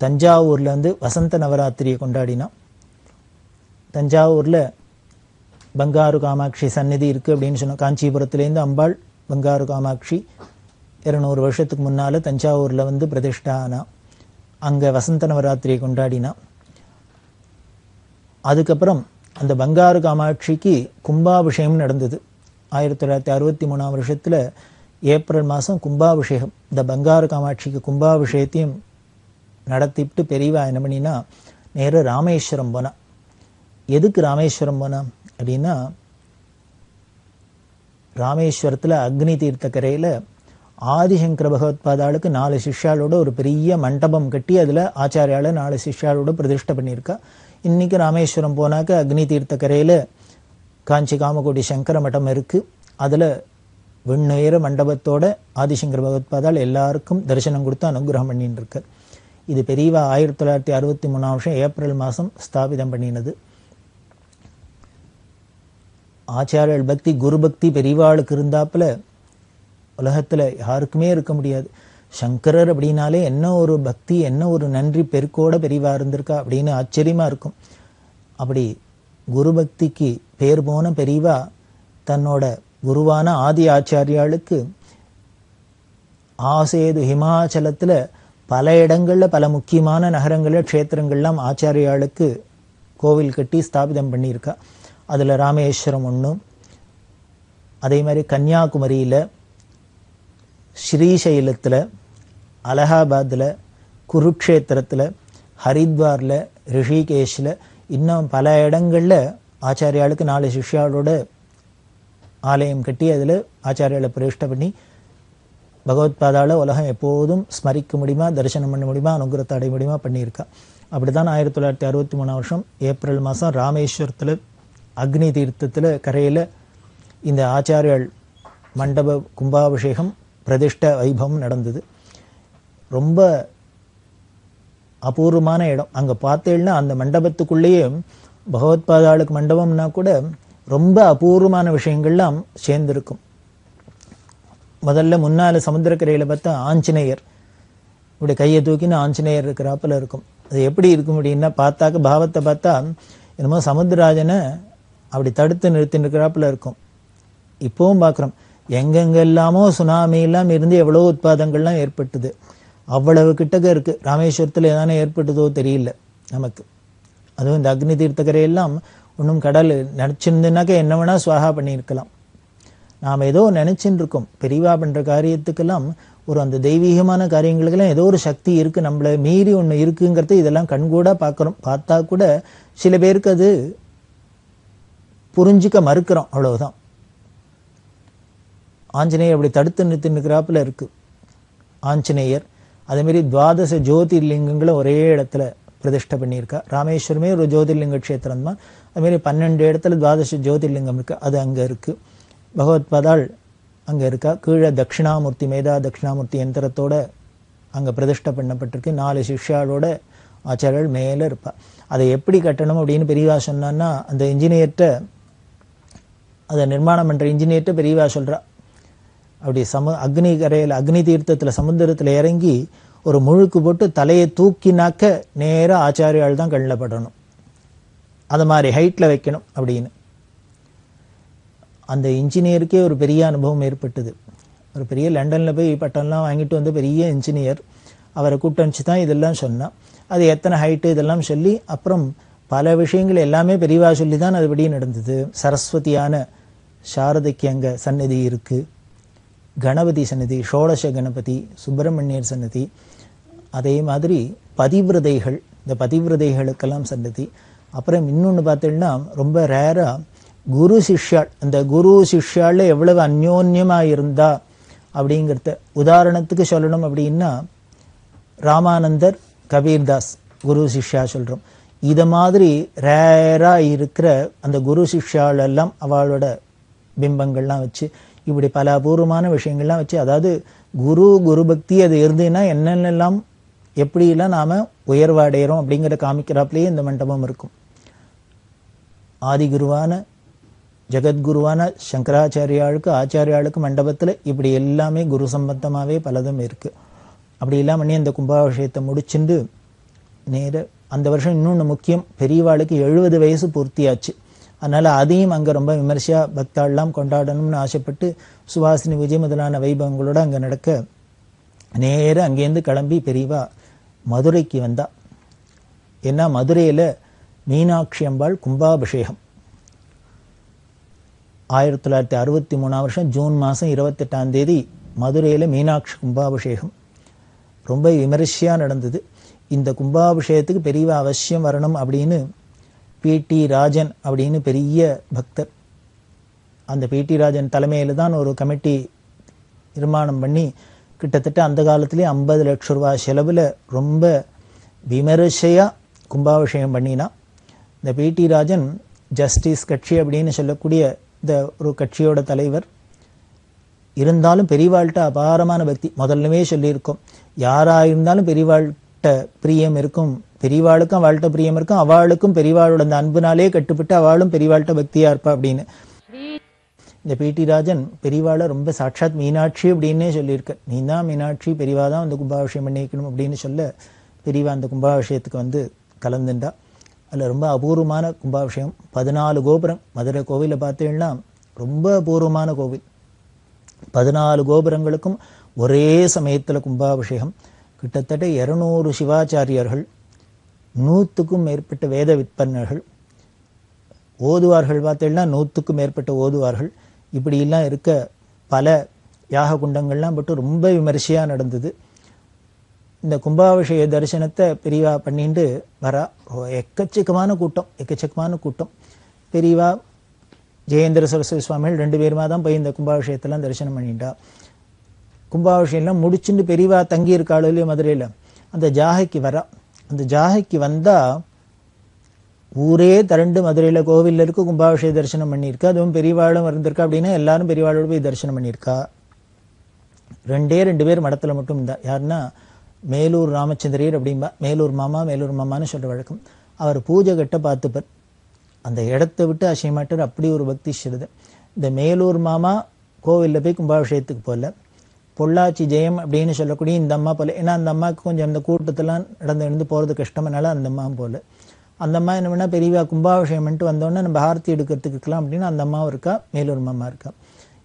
தஞ்சாவூர்லேருந்து வசந்த நவராத்திரியை கொண்டாடினான். தஞ்சாவூரில் பங்காரு காமாட்சி சந்நிதி இருக்குது அப்படின்னு சொன்னோம். காஞ்சிபுரத்துலேருந்து அம்பாள் பங்காரு காமாட்சி 200 வருஷத்துக்கு முன்னால் தஞ்சாவூரில் வந்து பிரதிஷ்டா ஆனா. அங்கே வசந்த நவராத்திரியை கொண்டாடினா. அதுக்கப்புறம் அந்த பங்காரு காமாட்சிக்கு கும்பாபிஷேகம் நடந்தது. 1963 வருஷத்தில் ஏப்ரல் மாதம் கும்பாபிஷேகம். இந்த பங்காரு காமாட்சிக்கு கும்பாபிஷேகத்தையும் நடத்திவிட்டு பெரியவா என்ன பண்ணினா நேராக ராமேஸ்வரம் போனா. எதுக்கு ராமேஸ்வரம் போனா அப்படின்னா, ராமேஸ்வரத்தில் அக்னி தீர்த்த கரையில் ஆதிசங்கர பகவத்பாதாளுக்கு 4 சிஷ்யாளோட ஒரு பெரிய மண்டபம் கட்டி அதில் ஆச்சாரியால 4 சிஷ்யாளோட பிரதிஷ்டை பண்ணியிருக்கா. இன்றைக்கி ராமேஸ்வரம் போனாக்க அக்னி தீர்த்த கரையில் காஞ்சி காமகோடி சங்கர மட்டம் இருக்குது. அதில் விண்ணுயர மண்டபத்தோட ஆதிசங்கர பகவத்பாதால் எல்லாருக்கும் தரிசனம் கொடுத்து அனுகிரகம் பண்ணின்னு இருக்கார். இது பெரியவா 1963 வருஷம் ஏப்ரல் மாதம் ஸ்தாபிதம் பண்ணினது. ஆச்சாரியல் பக்தி குரு பக்தி பெரியவாளுக்கு இருந்தாப்புல உலகத்தில் யாருக்குமே இருக்க முடியாது. சங்கரர் அப்படின்னாலே என்ன ஒரு பக்தி, என்ன ஒரு நன்றி பெருக்கோட பெரியவா இருந்திருக்கா அப்படின்னு ஆச்சரியமாக இருக்கும். அப்படி குரு பக்திக்கு பேர் போன பெரியவா தன்னோட குருவான ஆதி ஆச்சாரியாளுக்கு ஆசேது ஹிமாச்சலத்தில் பல இடங்களில் பல முக்கியமான நகரங்களில் க்ஷேத்திரங்கள்லாம் ஆச்சாரியாளுக்கு கோவில் கட்டி ஸ்தாபிதம் பண்ணியிருக்கா. அதில் ராமேஸ்வரம் ஒன்று, அதே மாதிரி கன்னியாகுமரியில், ஸ்ரீசைலத்தில், அலகாபாத்தில், குருக்ஷேத்திரத்தில், ஹரித்வாரில், ரிஷிகேஷில், இன்னும் பல இடங்களில் ஆச்சாரியாளுக்கு 4 சிஷ்யாளோட ஆலயம் கட்டி அதில் ஆச்சாரியாலை பிரதிஷ்டை பண்ணி பகவத்பாதால உலகம் எப்போதும் ஸ்மரிக்க முடியுமா, தரிசனம் பண்ண முடியுமா, அனுகிரகத்தை அடைய முடியுமா பண்ணியிருக்கா. அப்படி தான் 1963 வருஷம் ஏப்ரல் மாதம் ராமேஸ்வரத்தில் அக்னி தீர்த்தத்தில் கரையில் இந்த ஆச்சாரியால் மண்டப கும்பாபிஷேகம் பிரதிஷ்ட வைபவம் நடந்தது. ரொம்ப அபூர்வமான இடம். அங்கே பார்த்தேன்னா அந்த மண்டபத்துக்குள்ளேயே பகவத்பாதாளுக்கு மண்டபம்னா கூட ரொம்ப அபூர்வமான விஷயங்கள்லாம் சேர்ந்துருக்கும். முதல்ல முன்னால் சமுத்திரக்கரையில் பார்த்தா ஆஞ்சநேயர் இப்படி கையை தூக்கின்னு ஆஞ்சநேயர் இருக்கிறாப்பில் இருக்கும். அது எப்படி இருக்கும் அப்படின்னா, பார்த்தாக்க பாவத்தை பார்த்தா என்னமோ சமுத்திரராஜனை அப்படி தடுத்து நிறுத்தின்னு இருக்கிறாப்பில் இருக்கும். இப்போவும் பார்க்குறோம், எங்கெங்கெல்லாமோ சுனாமியெல்லாம் இருந்து எவ்வளோ உட்பாதங்கள்லாம் ஏற்பட்டுது. அவ்வளவு கிட்டக்க இருக்குது. ராமேஸ்வரத்தில் எதானே ஏற்பட்டதோ தெரியல நமக்கு. அதுவும் இந்த அக்னி தீர்த்தக்கரையெல்லாம் ஒன்றும் கடல் நினச்சிருந்துனாக்க என்ன வேணால் சுவாகா பண்ணியிருக்கலாம். நாம் ஏதோ நினச்சின்னு இருக்கோம். பெரியவா பண்ணுற காரியத்துக்கெல்லாம் ஒரு அந்த தெய்வீகமான காரியங்களுக்கெல்லாம் ஏதோ ஒரு சக்தி இருக்குது, நம்மளை மீறி ஒன்று இருக்குங்கிறது இதெல்லாம் கண்கூடாக பார்க்குறோம். பார்த்தா கூட சில பேருக்கு அது புரிஞ்சிக்க மறுக்கிறோம், அவ்வளவுதான். ஆஞ்சநேயர் அப்படி தடுத்து நிறுத்தினுக்கிறாப்புல இருக்குது ஆஞ்சநேயர். அதேமாரி துவாதச ஜோதிர்லிங்கங்களும் ஒரே இடத்துல பிரதிஷ்டை பண்ணியிருக்கா. ராமேஸ்வரமே ஒரு ஜோதிர்லிங்க க்ஷேத்திரம் தான். அதுமாரி 12 இடத்துல துவாதச ஜோதிர்லிங்கம் இருக்குது, அது அங்கே இருக்குது. பகவத்பாதாள் அங்கே இருக்கா. கீழே தட்சிணாமூர்த்தி, மேதா தட்சிணாமூர்த்தி யந்திரத்தோட அங்கே பிரதிஷ்டை பண்ணப்பட்டிருக்கு. 4 சிஷ்யாளோட ஆச்சாரியர்கள் மேலே இருப்பா. அதை எப்படி கட்டணும் அப்படின்னு பெரியவா சொன்னான்னா, அந்த இன்ஜினியர்கிட்ட, அதை நிர்மாணம் பண்ணுற இன்ஜினியர்கிட்ட பெரியவா சொல்கிறா, அப்படி அக்னி கரையில், அக்னி தீர்த்தத்தில், சமுத்திரத்தில் இறங்கி ஒரு முழுக்கு போட்டு தலையை தூக்கினாக்க நேராக ஆச்சாரியால் தான் கண்ணில் படணும், அது மாதிரி ஹைட்டில் வைக்கணும் அப்படின்னு. அந்த இன்ஜினியருக்கே ஒரு பெரிய அனுபவம் ஏற்பட்டது. ஒரு பெரிய லண்டனில் போய் பட்டம்லாம் வாங்கிட்டு வந்து பெரிய இன்ஜினியர், அவரை கூப்பிட்டு அனுப்பிச்சு தான் இதெல்லாம் சொன்னான். அது எத்தனை ஹைட்டு இதெல்லாம் சொல்லி, அப்புறம் பல விஷயங்கள் எல்லாமே பெரியவா சொல்லி தான் அதுபடி நடந்தது. சரஸ்வதியான சாரதைக்கு அங்கே சந்நிதி இருக்குது, கணபதி சந்நிதி, ஷோடச கணபதி, சுப்பிரமணியர் சந்நிதி, அதே மாதிரி பதிவிரதைகள், இந்த பதிவிரதைகளுக்கெல்லாம் சந்நிதி. அப்புறம் இன்னொன்று பார்த்தீங்கன்னா ரொம்ப ரேராக குரு சிஷ்யாள், அந்த குரு சிஷ்யாள் எவ்வளவு அந்யோன்யமாக இருந்தா அப்படிங்கிறத உதாரணத்துக்கு சொல்லணும் அப்படின்னா, ராமானந்தர், கபீர்தாஸ் குரு சிஷ்யா சொல்கிறோம். இதை மாதிரி ரேராக இருக்கிற அந்த குரு சிஷ்யாலெல்லாம் அவளோட பிம்பங்கள்லாம் வச்சு, இப்படி பல அபூர்வமான விஷயங்கள்லாம் வச்சு, அதாவது குரு பக்தி அது இருந்ததுன்னா என்னென்னலாம் எப்படிலாம் நாம் உயர்வடைகிறோம் அப்படிங்கிற காமிக்கிறாப்லேயே இந்த மண்டபம் இருக்கும். ஆதிகுருவான ஜெகத்குருவான சங்கராச்சாரியாளுக்கு, ஆச்சாரியாளுக்கு மண்டபத்தில் இப்படி எல்லாமே குரு சம்பந்தமாகவே பலதும் இருக்குது. அப்படி எல்லாம் பண்ணி அந்த கும்பாபிஷேகத்தை முடிச்சுட்டு நேர அந்த வருஷம் இன்னொன்று முக்கியம், பெரியவாளுக்கு 70 வயசு பூர்த்தியாச்சு. அதனால் அதையும் அங்கே ரொம்ப விமர்சையாக பக்தாள்லாம் கொண்டாடணும்னு ஆசைப்பட்டு சுவாசினி விஜய் முதலான வைபவங்களோட அங்கே நடக்க நேர அங்கேருந்து கிளம்பி பெரியவா மதுரைக்கு வந்தா. ஏன்னா மதுரையில் மீனாட்சி அம்பாள் கும்பாபிஷேகம் 1963 வருஷம் ஜூன் மாதம் 28ஆம் தேதி மதுரையில் மீனாட்சி கும்பாபிஷேகம் ரொம்ப விமர்சையாக நடந்தது. இந்த கும்பாபிஷேகத்துக்கு பெரியவா அவசியம் வரணும் அப்படின்னு P.T. ராஜன் அப்படின்னு பெரிய பக்தர், அந்த P.T. ராஜன் தலைமையில் தான் ஒரு கமிட்டி நிர்மாணம் பண்ணி கிட்டத்தட்ட அந்த காலத்திலே 50 லட்சம் ரூபாய் செலவில் ரொம்ப விமர்சையாக கும்பாபிஷேகம் பண்ணினா. இந்த P.T. ராஜன் ஜஸ்டிஸ் கட்சி அப்படின்னு சொல்லக்கூடிய இந்த ஒரு கட்சியோட தலைவர். இருந்தாலும் பெரியவாள்கிட்ட அபாரமான பக்தி. முதல்லவே சொல்லியிருக்கோம், யாராக இருந்தாலும் பெரியவாள்கிட்ட பிரியம் இருக்கும், பெரியவாளுக்கும் அவள்கிட்ட பிரியம் இருக்கும், அவளுக்கும் பெரியவாளோட அந்த அன்புனாலே கட்டுப்பட்டு அவளும் பெரியவாள்கிட்ட பக்தியாக இருப்பா அப்படின்னு. இந்த P.T. ராஜன் பெரியவாளை ரொம்ப சாட்சாத் மீனாட்சி அப்படின்னே சொல்லியிருக்க. நீ தான் மீனாட்சி, பெரியவா தான் வந்து கும்பாபிஷேகம் பண்ணி வைக்கணும் அப்படின்னு சொல்ல பெரியவா அந்த கும்பாபிஷேகத்துக்கு வந்து கலந்துண்டா. அதில் ரொம்ப அபூர்வமான கும்பாபிஷேகம். 14 கோபுரம். மதுரை கோவிலில் பார்த்தீங்கன்னா ரொம்ப அபூர்வமான கோவில். 14 கோபுரங்களுக்கும் ஒரே சமயத்தில் கும்பாபிஷேகம். கிட்டத்தட்ட 200 சிவாச்சாரியர்கள், 100க்கும் மேற்பட்ட வேத விற்பனர்கள், ஓதுவார்கள் பார்த்தீங்கன்னா 100க்கும் மேற்பட்ட ஓதுவார்கள். இப்படிலாம் இருக்க பல யாக குண்டங்கள்லாம் பட்டு ரொம்ப விமர்சையாக நடந்தது. இந்த கும்பாபிஷேக தரிசனத்தை பெரியவா பண்ணிட்டு வரா. எக்கச்சக்கமான கூட்டம். பெரியவா ஜெயேந்திர சரஸ்வதி சுவாமிகள் 2 பேருமா தான் போய் இந்த கும்பாபிஷேகத்தெல்லாம் தரிசனம் பண்ணிட்டா. கும்பாபிஷேகம்லாம் முடிச்சுட்டு பெரியவா தங்கி இருக்காளோ இல்லையோ மதுரையில், அந்த ஜாகைக்கு வரா. அந்த ஜாகைக்கு வந்தால் ஊரே திரண்டு மதுரையில் கோவிலில் இருக்கு, கும்பாபிஷேக தரிசனம் பண்ணியிருக்கா. அதுவும் பெரியவாளும் இருந்திருக்கா அப்படின்னா எல்லாரும் பெரியவாளோட போய் தரிசனம் பண்ணியிருக்கா. 2 பேர் மடத்தில் மட்டும் இருந்தா. யாருன்னா மேலூர் ராமச்சந்திரர் அப்படின்பா, மேலூர் மாமான்னு சொல்கிற வழக்கம். அவர் பூஜை கட்ட பார்த்துப்பார், அந்த இடத்த விட்டு அசையமாட்டார், அப்படி ஒரு பக்தி சிறுது. இந்த மேலூர் மாமா கோவிலில் போய் கும்பாபிஷேகத்துக்கு போகல, பொள்ளாச்சி ஜெயம் அப்படின்னு சொல்லக்கூடிய இந்த அம்மா போல. ஏன்னா அந்த அம்மாவுக்கு கொஞ்சம் அந்த கூட்டத்தெல்லாம் நடந்து போகிறது கஷ்டம்னால அந்த அம்மா போல. அந்த அம்மா என்ன பண்ணால் பெரியவா கும்பாபிஷேகம் பண்ணிட்டு வந்தோடனே நம்ம ஆரத்தி எடுக்கிறதுக்கு இருக்கலாம் அப்படின்னு அந்த அம்மாவும் இருக்கா, மேலூர் மாமா இருக்கா.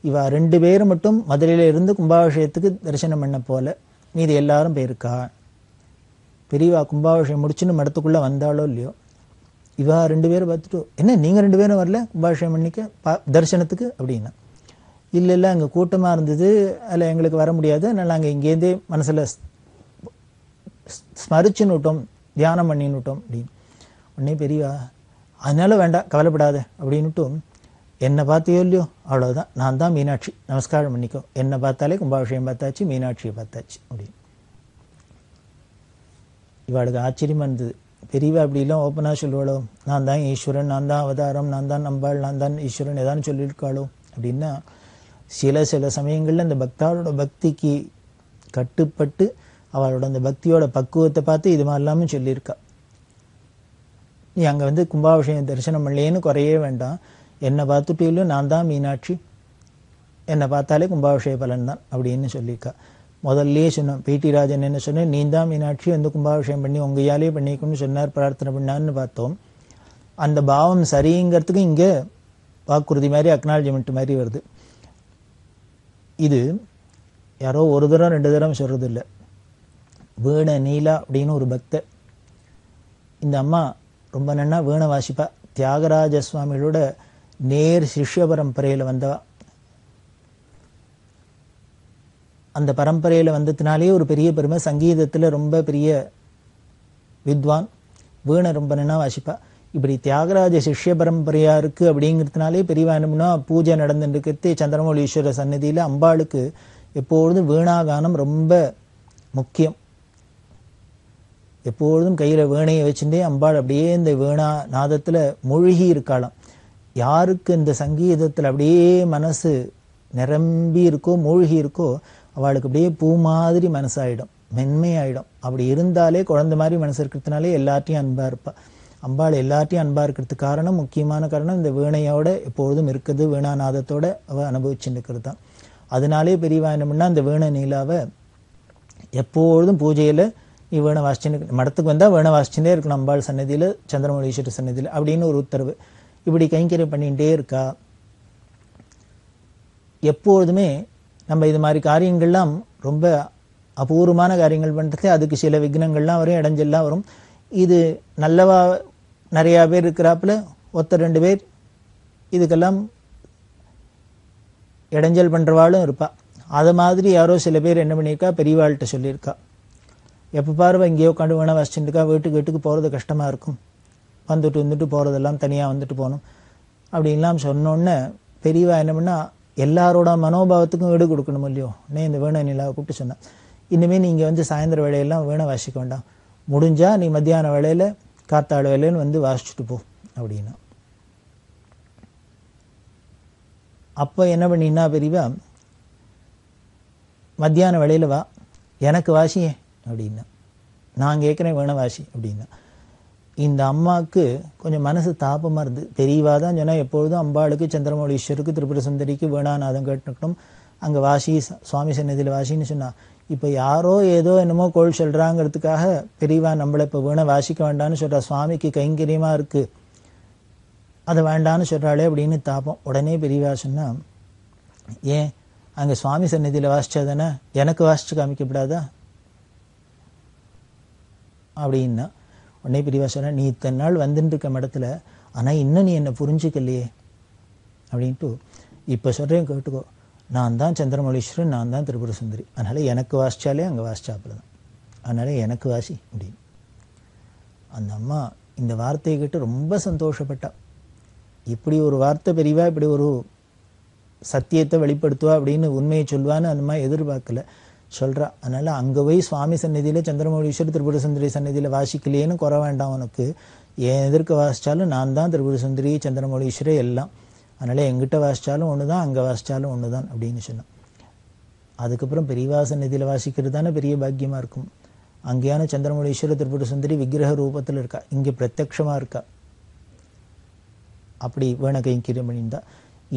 இவா 2 பேரும் மட்டும் மதுரையில் இருந்து கும்பாபிஷேகத்துக்கு தரிசனம் பண்ண போல, மீது எல்லாரும் போயிருக்கா. பெரியவா கும்பாபிஷேகம் முடிச்சுன்னு மடத்துக்குள்ளே வந்தாலோ இல்லையோ, இவா 2 பேரும் பார்த்துட்டு, என்ன நீங்கள் 2 பேரும் வரல கும்பாபிஷேகம் பண்ணிக்க தரிசனத்துக்கு அப்படின்னா, இல்லை அங்கே கூட்டமாக இருந்தது, அதில் எங்களுக்கு வர முடியாது, அதனால் நாங்கள் இங்கேருந்தே மனசில் ஸ்மரிச்சுன்னு விட்டோம், தியானம் பண்ணின்னு விட்டோம் அப்படின்னு. உடனே பெரியவா அதனால வேண்டாம் கவலைப்படாத அப்படின்னுட்டு, என்னை பார்த்தியோ இல்லையோ அவ்வளோதான், நான் தான் மீனாட்சி, நமஸ்காரம் பண்ணிக்கோ, என்னை பார்த்தாலே கும்பாபிஷேகம் பார்த்தாச்சு, மீனாட்சியை பார்த்தாச்சு அப்படின்னு. இவாளுக்கு ஆச்சரியமாக இருந்தது. பெரியவா அப்படிலாம் ஓப்பனாக சொல்லுவாளோ, நான் தான் ஈஸ்வரன், நான் தான் அவதாரம், நான் தான் நம்பாள், நான் தான் ஈஸ்வரன் ஏதான்னு சொல்லியிருக்காளோ அப்படின்னா சில சமயங்களில் அந்த பக்தாளோட பக்திக்கு கட்டுப்பட்டு அவளோட அந்த பக்தியோட பக்குவத்தை பார்த்து இது மாதிரிலாமே சொல்லியிருக்கா. நீ அங்கே கும்பாபிஷேகம் தரிசனம் பண்ணலேன்னு குறையே வேண்டாம், என்னை பார்த்துட்டு இல்லையோ நான் தான் மீனாட்சி, என்னை பார்த்தாலே கும்பாபிஷேக பலன் தான் அப்படின்னு சொல்லியிருக்கா. முதல்லையே சொன்னோம், பிடி ராஜன் என்ன சொன்னேன், நீ தான் மீனாட்சி கும்பாபிஷேகம் பண்ணி உங்கையாலே பண்ணிக்கணும்னு சொன்னார், பிரார்த்தனை பண்ணான்னு பார்த்தோம். அந்த பாவம் சரிங்கிறதுக்கு இங்கே வாக்குறுதி மாதிரி அக்னாலஜ்மெண்ட் மாதிரி வருது. இது யாரோ ஒரு தரம் 2 தரம் சொல்றது இல்லை. வீண நீலா அப்படின்னு ஒரு பக்தர், இந்த அம்மா ரொம்ப நன்னா வீணை வாசிப்பா. தியாகராஜ சுவாமிகளோட நேர் சிஷ்ய பரம்பரையில் வந்தவா. அந்த பரம்பரையில் வந்ததுனாலே ஒரு பெரிய பெருமை, சங்கீதத்தில் ரொம்ப பெரிய வித்வான், வீணை ரொம்ப நன்னா வாசிப்பா. இப்படி தியாகராஜ சிஷ்ய பரம்பரையா இருக்கு அப்படிங்கிறதுனாலே பெரியவா என்னம்னா பூஜை நடந்துட்டு சந்திரமௌலி ஈஸ்வர சன்னதியில அம்பாளுக்கு எப்பொழுதும் வீணாகானம் ரொம்ப முக்கியம். எப்பொழுதும் கையில வீணையை வச்சுட்டே அம்பாள் அப்படியே இந்த வீணா நாதத்துல மூழ்கி இருக்காளாம். யாருக்கு இந்த சங்கீதத்துல அப்படியே மனசு நிரம்பி இருக்கோ மூழ்கி இருக்கோ அவளுக்கு அப்படியே பூ மாதிரி மனசாயிடும், மென்மையாயிடும். அப்படி இருந்தாலே குழந்தை மாதிரி மனசு இருக்கிறதுனாலே எல்லாத்தையும் அன்பா இருப்பா. அம்பாள் எல்லாத்தையும் அன்பா இருக்கிறதுக்கு காரணம், முக்கியமான காரணம் இந்த வீணையோட எப்பொழுதும் இருக்குது, வீணாநாதத்தோட அவ அனுபவிச்சுட்டு இருக்கிறது தான். அதனாலே பெரியவா என்ன பண்ணா அந்த வீணை நீலாவை எப்பொழுதும் பூஜையில நீ வீணை வாசிச்சுன்னு, மடத்துக்கு வந்தா வீணை வாசிச்சுட்டே இருக்கணும் அம்பாள் சன்னதியில, சந்திரமௌலீஸ்வர சன்னதியில அப்படின்னு ஒரு உத்தரவு. இப்படி கைங்கரியம் பண்ணிகிட்டே இருக்கா. எப்பொழுதுமே நம்ம இது மாதிரி காரியங்கள்லாம் ரொம்ப அபூர்வமான காரியங்கள் பண்றது, அதுக்கு சில விக்னங்கள்லாம் வரும், இடைஞ்செல்லாம் வரும். இது நல்லவா நிறையா பேர் இருக்கிறாப்புல 1-2 பேர் இதுக்கெல்லாம் இடைஞ்சல் பண்றவாளும் இருப்பா. அது மாதிரி யாரோ சில பேர் என்ன பண்ணியிருக்கா, பெரியவாள்கிட்ட சொல்லியிருக்கா, எப்போ பாருவா இங்கேயோ உட்காந்து வீணை வாசிச்சுட்டு இருக்கா, வீட்டுக்கு போகிறது கஷ்டமாக இருக்கும், வந்துட்டு போகிறதெல்லாம் தனியாக வந்துட்டு போகணும் அப்படின்லாம் சொன்னோன்னே பெரியவா என்ன பண்ணா, எல்லாரோட மனோபாவத்துக்கும் வீடு கொடுக்கணும் இல்லையோ, இந்த வீணை நிலாவை கூப்பிட்டு சொன்னேன், இனிமேல் நீங்கள் சாயந்தர வேலையெல்லாம் வீணை வாசிக்க வேண்டாம், முடிஞ்சா நீ மத்தியான வேலையில காத்தாடு வேலைன்னு வாசிச்சுட்டு போ அப்படின்னா. அப்போ என்ன பண்ணினா பெரியவா, மத்தியான வேலையில வா எனக்கு வாசியே அப்படின்னா, நான் கேட்குறேன் வீணை வாசி அப்படின்னா. இந்த அம்மாவுக்கு கொஞ்சம் மனசு தாபமாக இருந்து, பெரியவா தான் சொன்னால் எப்பொழுதும் அம்பாளுக்கு சந்திரமௌலீஸ்வருக்கு திரிபுர சுந்தரிக்கு வீணாநாதம் கேட்டுக்கணும், அங்கே வாசி சுவாமி சன்னதியில் வாசின்னு சொன்னா. இப்போ யாரோ ஏதோ என்னமோ கோள் சொல்கிறாங்கிறதுக்காக பெரியவா நம்மளை இப்போ வீணை வாசிக்க வேண்டான்னு சொல்கிறா, சுவாமிக்கு கைங்கரியமாக இருக்குது அதை வேண்டான்னு சொல்கிறாளே அப்படின்னு தாப்போம். உடனே பெரியவா சொன்னா, ஏன் அங்கே சுவாமி சன்னதியில் வாசிச்சா தானே எனக்கு வாசிச்சு காமிக்கப்படாதா அப்படின்னா. உடனே பெரியவா சொன்னா, நீ இத்தனை நாள் வந்துட்டு இருக்க இடத்துல, ஆனால் இன்னும் நீ என்னை புரிஞ்சுக்கலையே அப்படின்ட்டு. இப்போ சொல்கிறேன் கேட்டுக்கோ, நான் தான் சந்திரமௌலீஸ்வரன், நான் தான் திரிபுர சுந்தரி, அதனால் எனக்கு வாசிச்சாலே அங்கே வாசிச்சாப்புல தான், அதனால் எனக்கு வாசி அப்படின்னு. அந்த அம்மா இந்த வார்த்தையை கேட்டு ரொம்ப சந்தோஷப்பட்டா. இப்படி ஒரு வார்த்தை பெரியவா இப்படி ஒரு சத்தியத்தை வெளிப்படுத்துவா அப்படின்னு, உண்மையை சொல்லுவான்னு அந்த மாதிரி எதிர்பார்க்கல, சொல்கிறா. அதனால் அங்கே போய் சுவாமி சன்னதியில் சந்திரமௌலீஸ்வரர் திரிபுர சுந்தரி சன்னதியில் வாசிக்கலையேன்னு குறை வேண்டாம் உனக்கு, என் எதிர்க்க வாசித்தாலும் நான் தான் திரிபுர சுந்தரி சந்திரமௌலீஸ்வரர் எல்லாம், அதனால் எங்கிட்ட வாசித்தாலும் ஒன்று தான் அங்கே வாசித்தாலும் ஒன்று தான் அப்படின்னு சொன்னான். அதுக்கப்புறம் பெரியவா சன்னதியில் வாசிக்கிறது தானே பெரிய பாக்கியமாக இருக்கும். அங்கேயான சந்திரமௌலீஸ்வரர் திரிபுர சுந்தரி விக்கிரக ரூபத்தில் இருக்கா, இங்கே பிரத்யக்ஷமாக இருக்கா. அப்படி வீணை கைங்கரியம் பண்ணியிருந்தா.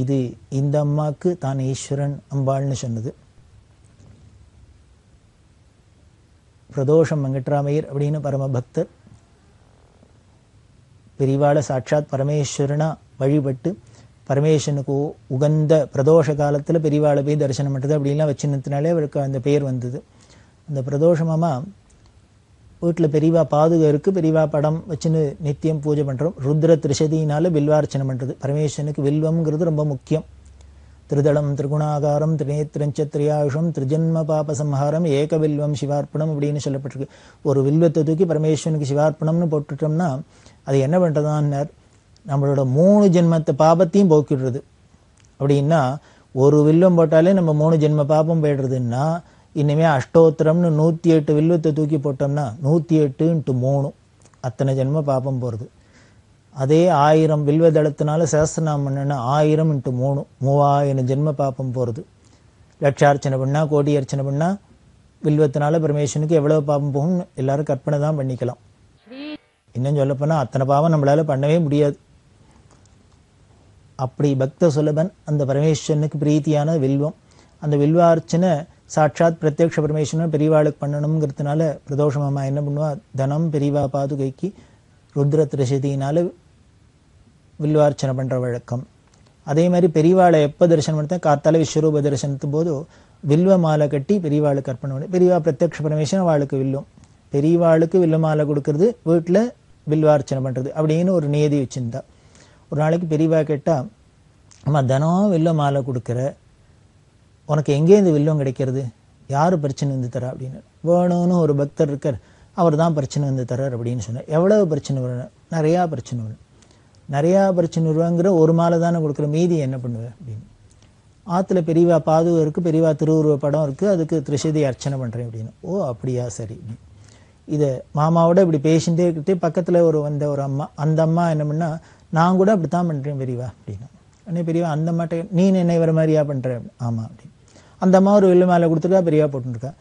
இது இந்த அம்மாவுக்கு தான் ஈஸ்வரன் அம்பாள்னு சொன்னது. பிரதோஷம் வெங்கட்ராமையர் அப்படின்னு பரம பக்தர், பெரியவாளை சாட்சாத் பரமேஸ்வரனா வழிபட்டு பரமேஸ்வரனுக்கு உகந்த பிரதோஷ காலத்தில் பெரியவாளை போய் தரிசனம் பண்ணுறது அப்படின்லாம் வச்சுனதுனாலே அவருக்கு அந்த பெயர் வந்தது. அந்த பிரதோஷமாமா வீட்டில் பெரியவா பாதுகா இருக்குது, பெரியவா படம் வச்சுன்னு நித்தியம் பூஜை பண்ணுறோம். ருத்ர திரிசதியினால வில்வார்ச்சனை பண்ணுறது. பரமேஸ்வரனுக்கு வில்வம்ங்கிறது ரொம்ப முக்கியம். திருதளம் திரிகுணாகாரம் திரிநேத்திரஞ்ச திரியாயுஷம் திரிஜன்ம பாப சம்ஹாரம் ஏக வில்வம் சிவார்ப்பணம் அப்படின்னு சொல்லப்பட்டிருக்கு. ஒரு வில்வத்தை தூக்கி பரமேஸ்வரனுக்கு சிவார்ப்பணம்னு போட்டுட்டோம்னா அது என்ன பண்ணுறதான்னார், நம்மளோட 3 ஜென்மத்தை பாபத்தையும் போக்கிடுறது. அப்படின்னா ஒரு வில்வம் போட்டாலே நம்ம 3 ஜென்ம பாபம் போயிடுறதுன்னா, இனிமேல் அஷ்டோத்திரம்னு 108 வில்வத்தை தூக்கி போட்டோம்னா 108 × 3 அத்தனை ஜென்ம பாபம் போகிறது. அதே 1000 வில்வதளத்தினால சஹஸ்ரநாமம் பண்ணனா 1000 × 3 3000 ஜென்ம பாப்பம் போகிறது. லட்சார்ச்சனை பண்ணா கோடி அர்ச்சனை பண்ணா வில்வத்தினால பரமேஸ்வரனுக்கு எவ்வளவு பாப்பம் போகும் எல்லாரும் கற்பனை தான் பண்ணிக்கலாம். இன்னும் சொல்லப்போனா அத்தனை பாவம் நம்மளால பண்ணவே முடியாது. அப்படி பக்த சுலபன் அந்த பரமேஸ்வரனுக்கு பிரீத்தியான வில்வம். அந்த வில்வார்ச்சனை சாட்சாத் பிரத்யக்ஷ பரமேஸ்வரன் பெரியவாளுக்கு பண்ணணுங்கிறதுனால பிரதோஷமாமா என்ன பண்ணுவா, தனம் பெரியவா பாதுகைக்கு ருத்ர திரசதியினால வில்வார்ச்சனை பண்ற வழக்கம். அதே மாதிரி பெரியவாளை எப்போ தரிசனம் பண்ண காத்தால விஸ்வரூப தரிசனத்து போது வில்வ மாலை கட்டி பெரியவாளுக்கு அர்ப்பணம் பண்ணி, பெரியவா பிரத்யக்ஷ பரமேஸ்வரன் வாளுக்கு வில்லும், பெரியவாளுக்கு வில்வ மாலை கொடுக்கறது, வீட்டில் வில்வார்ச்சனை பண்றது அப்படின்னு ஒரு நியதி வச்சிருந்தா. ஒரு நாளைக்கு பெரியவா கேட்டா, அம்மா தினம் வில்வ மாலை கொடுக்குற, உனக்கு எங்கே இந்த வில்வம் கிடைக்கிறது, யாரு பிரச்சனை வந்து தரா அப்படின்னு. வேணும்னு ஒரு பக்தர் இருக்கார், அவர் தான் பிரச்சனை வந்து தர்றார் அப்படின்னு சொன்னார். எவ்வளவு பிரச்சனை வரும், நிறையா பிரச்சனை வரும். நிறையா பிரச்சனை வருவாங்கிற ஒரு மாலை தானே கொடுக்குற, மீதி என்ன பண்ணுவேன் அப்படின்னு. ஆற்றுல பெரியவா பாதுகா இருக்குது, பெரியவா திருவுருவ படம் இருக்குது, அதுக்கு திரிசதி அர்ச்சனை பண்ணுறேன் அப்படின்னு. ஓ அப்படியா, சரி. இதை மாமாவோட இப்படி பேசிகிட்டே இருக்கிட்டே பக்கத்தில் ஒரு அம்மா, அந்த அம்மா என்ன பண்ணா, நான் கூட அப்படித்தான் பண்ணுறேன் பெரியவா அப்படின்னா. உடனே பெரியவா அந்த அம்மாட்ட, நீ என்ன வர மாதிரியா பண்ணுறேன்? ஆமாம் அப்படின்னு. அந்த அம்மா ஒரு வில்லு மாலை கொடுத்துருக்கா, பெரியவா போட்டுருக்கா.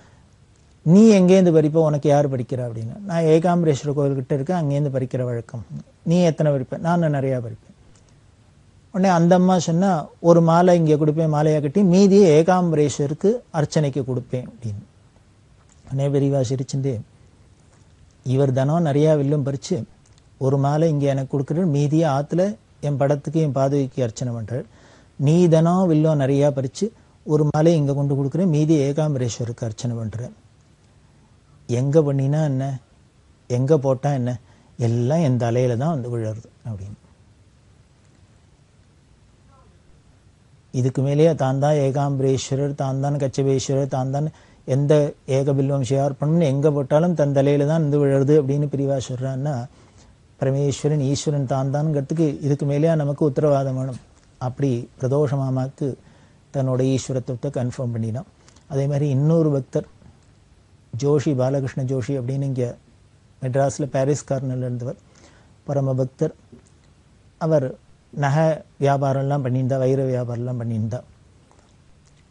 நீ எங்கேருந்து பறிப்ப, உனக்கு யார் பறிக்கிறா அப்படின்னா. நான் ஏகாம்பரேஸ்வரர் கோவில்கிட்ட இருக்கேன், அங்கேருந்து பறிக்கிற வழக்கம். நீ எத்தனை பறிப்பேன்? நான் நிறையா பறிப்பேன். உடனே அந்த அம்மா சொன்னா, ஒரு மாலை இங்கே கொடுப்பேன், மாலையாக கட்டி மீதியை ஏகாம்பரேஸ்வருக்கு அர்ச்சனைக்கு கொடுப்பேன் அப்படின்னு. உடனே பெரியவா சிரிச்சுட்டு, இவர் தினம் நிறையா வில்லும் பறிச்சு ஒரு மாலை இங்கே எனக்கு கொடுக்குற, மீதியை ஆற்றுல என் படத்துக்கு என் பாதுகைக்கு அர்ச்சனை பண்ணுறார். நீ தினம் வில்லும் நிறையா பறிச்சு ஒரு மாலை இங்கே கொண்டு கொடுக்குறேன், மீதி ஏகாம்பரேஸ்வருக்கு அர்ச்சனை பண்ணுறேன். எங்கே பண்ணினா என்ன, எங்கே போட்டால் என்ன, எல்லாம் என் தலையில தான் வந்து விழுறது அப்படின்னு. இதுக்கு மேலேயே தான் தான் ஏகாம்பரேஸ்வரர், தான் தான் கச்சபேஸ்வரர், தான் தான் எந்த ஏகபில்வம் சியார்ப்பணம்னு எங்கே போட்டாலும் தன் தலையில தான் வந்து விழுறது அப்படின்னு பிரிவா சொல்கிறான்னா, பரமேஸ்வரன் ஈஸ்வரன் தான் தான்ங்கிறதுக்கு இதுக்கு மேலேயே நமக்கு உத்தரவாதம் வேணும். அப்படி பிரதோஷ மாமாவுக்கு தன்னோட ஈஸ்வரத்துவத்தை கன்ஃபார்ம் பண்ணினான். அதே மாதிரி இன்னொரு பக்தர் ஜோஷி, பாலகிருஷ்ண ஜோஷி அப்படின்னு இங்கே மெட்ராஸில் பாரிஸ் கார்னரில் இருந்தவர், பரம பக்தர். அவர் நகை வியாபாரம்லாம் பண்ணியிருந்தா, வைர வியாபாரம்லாம் பண்ணியிருந்தா.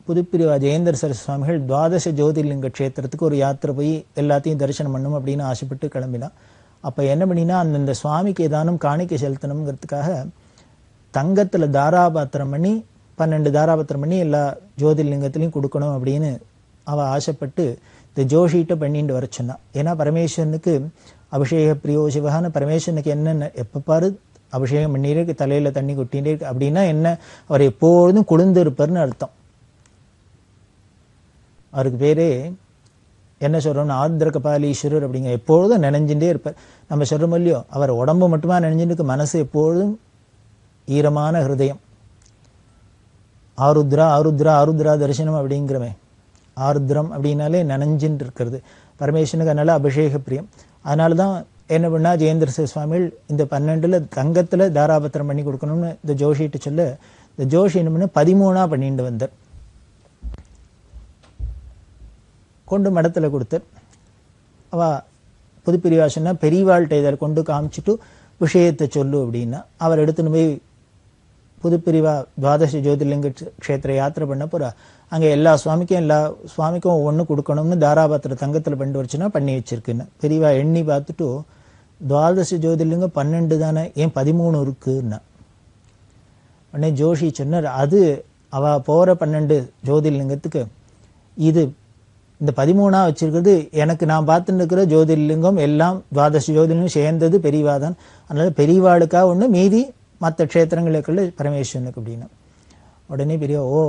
புதுப்பிரிவா ஜெயேந்திர சரஸ்வதி சுவாமிகள் துவாதச ஜோதிர்லிங்க க்ஷேத்திரத்துக்கு ஒரு யாத்திரை போய் எல்லாத்தையும் தரிசனம் பண்ணணும் அப்படின்னு ஆசைப்பட்டு கிளம்பினான். அப்போ என்ன பண்ணினா, அந்தந்த சுவாமிக்கு ஏதானும் காணிக்கை செலுத்தணுங்கிறதுக்காக தங்கத்தில் தாராபாத்திரம் பண்ணி 12 தாராபாத்திரம் பண்ணி எல்லா ஜோதிர்லிங்கத்திலையும் கொடுக்கணும் அப்படின்னு அவள் ஆசைப்பட்டு இந்த ஜோஷிகிட்ட பண்ணிட்டு வர சொன்னான். ஏன்னா பரமேஸ்வரனுக்கு அபிஷேக பிரியோ சிவகான, பரமேஸ்வரனுக்கு என்னென்ன எப்போ பாரு அபிஷேகம் பண்ணிட்டே இருக்கு, தலையில் தண்ணி கொட்டிகிட்டே இருக்கு அப்படின்னா என்ன, அவர் எப்பொழுதும் குளிர்ந்து இருப்பார்னு அர்த்தம். அவருக்கு பேரே என்ன சொல்கிறோம்னு ஆர்திர கபாலீஸ்வரர் அப்படிங்க, எப்பொழுதும் நினைஞ்சுட்டே இருப்பார். நம்ம சொல்கிறோம் இல்லையோ, அவர் உடம்பு மட்டுமா நினைஞ்சுட்டு இருக்கு, மனசு எப்பொழுதும் ஈரமான ஹிருதயம். ஆருத்ரா ஆருத்ரா ஆருத்ரா தரிசனம் அப்படிங்கிறவன், ஆருத்ரம் அப்படின்னாலே நனைஞ்சுட்டு இருக்கிறது பரமேஸ்வரனுக்கு. அதனால அபிஷேக பிரியம். அதனால தான் என்ன பண்ணா ஜெயேந்திர சரஸ்வதி சுவாமிகள் இந்த 12 தங்கத்தில் தாராபத்திரம் பண்ணி கொடுக்கணும்னு இந்த ஜோஷிகிட்ட சொல்ல, இந்த ஜோஷி என்ன பண்ண 13 பண்ணிட்டு வந்தார். கொண்டு மடத்தில் கொடுத்தார். அவள் புதுப்பிரிவா சொன்னா, பெரியவாள்கிட்ட இதை கொண்டு காமிச்சிட்டு விஷயத்தை சொல்லு அப்படின்னா, அவர் எடுத்துன்னு போய் புதுப்பிரிவா துவாதச ஜோதிர்லிங்க க்ஷேத்திர யாத்திரை பண்ண போகிறா. அங்கே எல்லா சுவாமிக்கும் ஒவ்வொன்று கொடுக்கணும்னு தாராபாத்திர தங்கத்தில் பண்ணிட்டு வச்சுன்னா பண்ணி வச்சிருக்குன்னு பெரியவா எண்ணி பார்த்துட்டு, துவாதச ஜோதிர்லிங்கம் 12 தானே, ஏன் 13 இருக்குன்னா. உடனே ஜோஷி சொன்னார், அது அவள் போகிற 12 ஜோதிர்லிங்கத்துக்கு இது இந்த 13 வச்சிருக்கிறது எனக்கு நான் பார்த்துட்டு இருக்கிற ஜோதிர்லிங்கம் எல்லாம் துவாதச ஜோதிர்லிங்கம் சேர்ந்தது பெரியவா தான். அதனால பெரியவாளுக்காக ஒன்று, மீதி மற்ற க்ஷேத்திரங்களுக்குள்ள பரமேஸ்வரனுக்கு அப்படின்னா. உடனே பெரிய, ஓ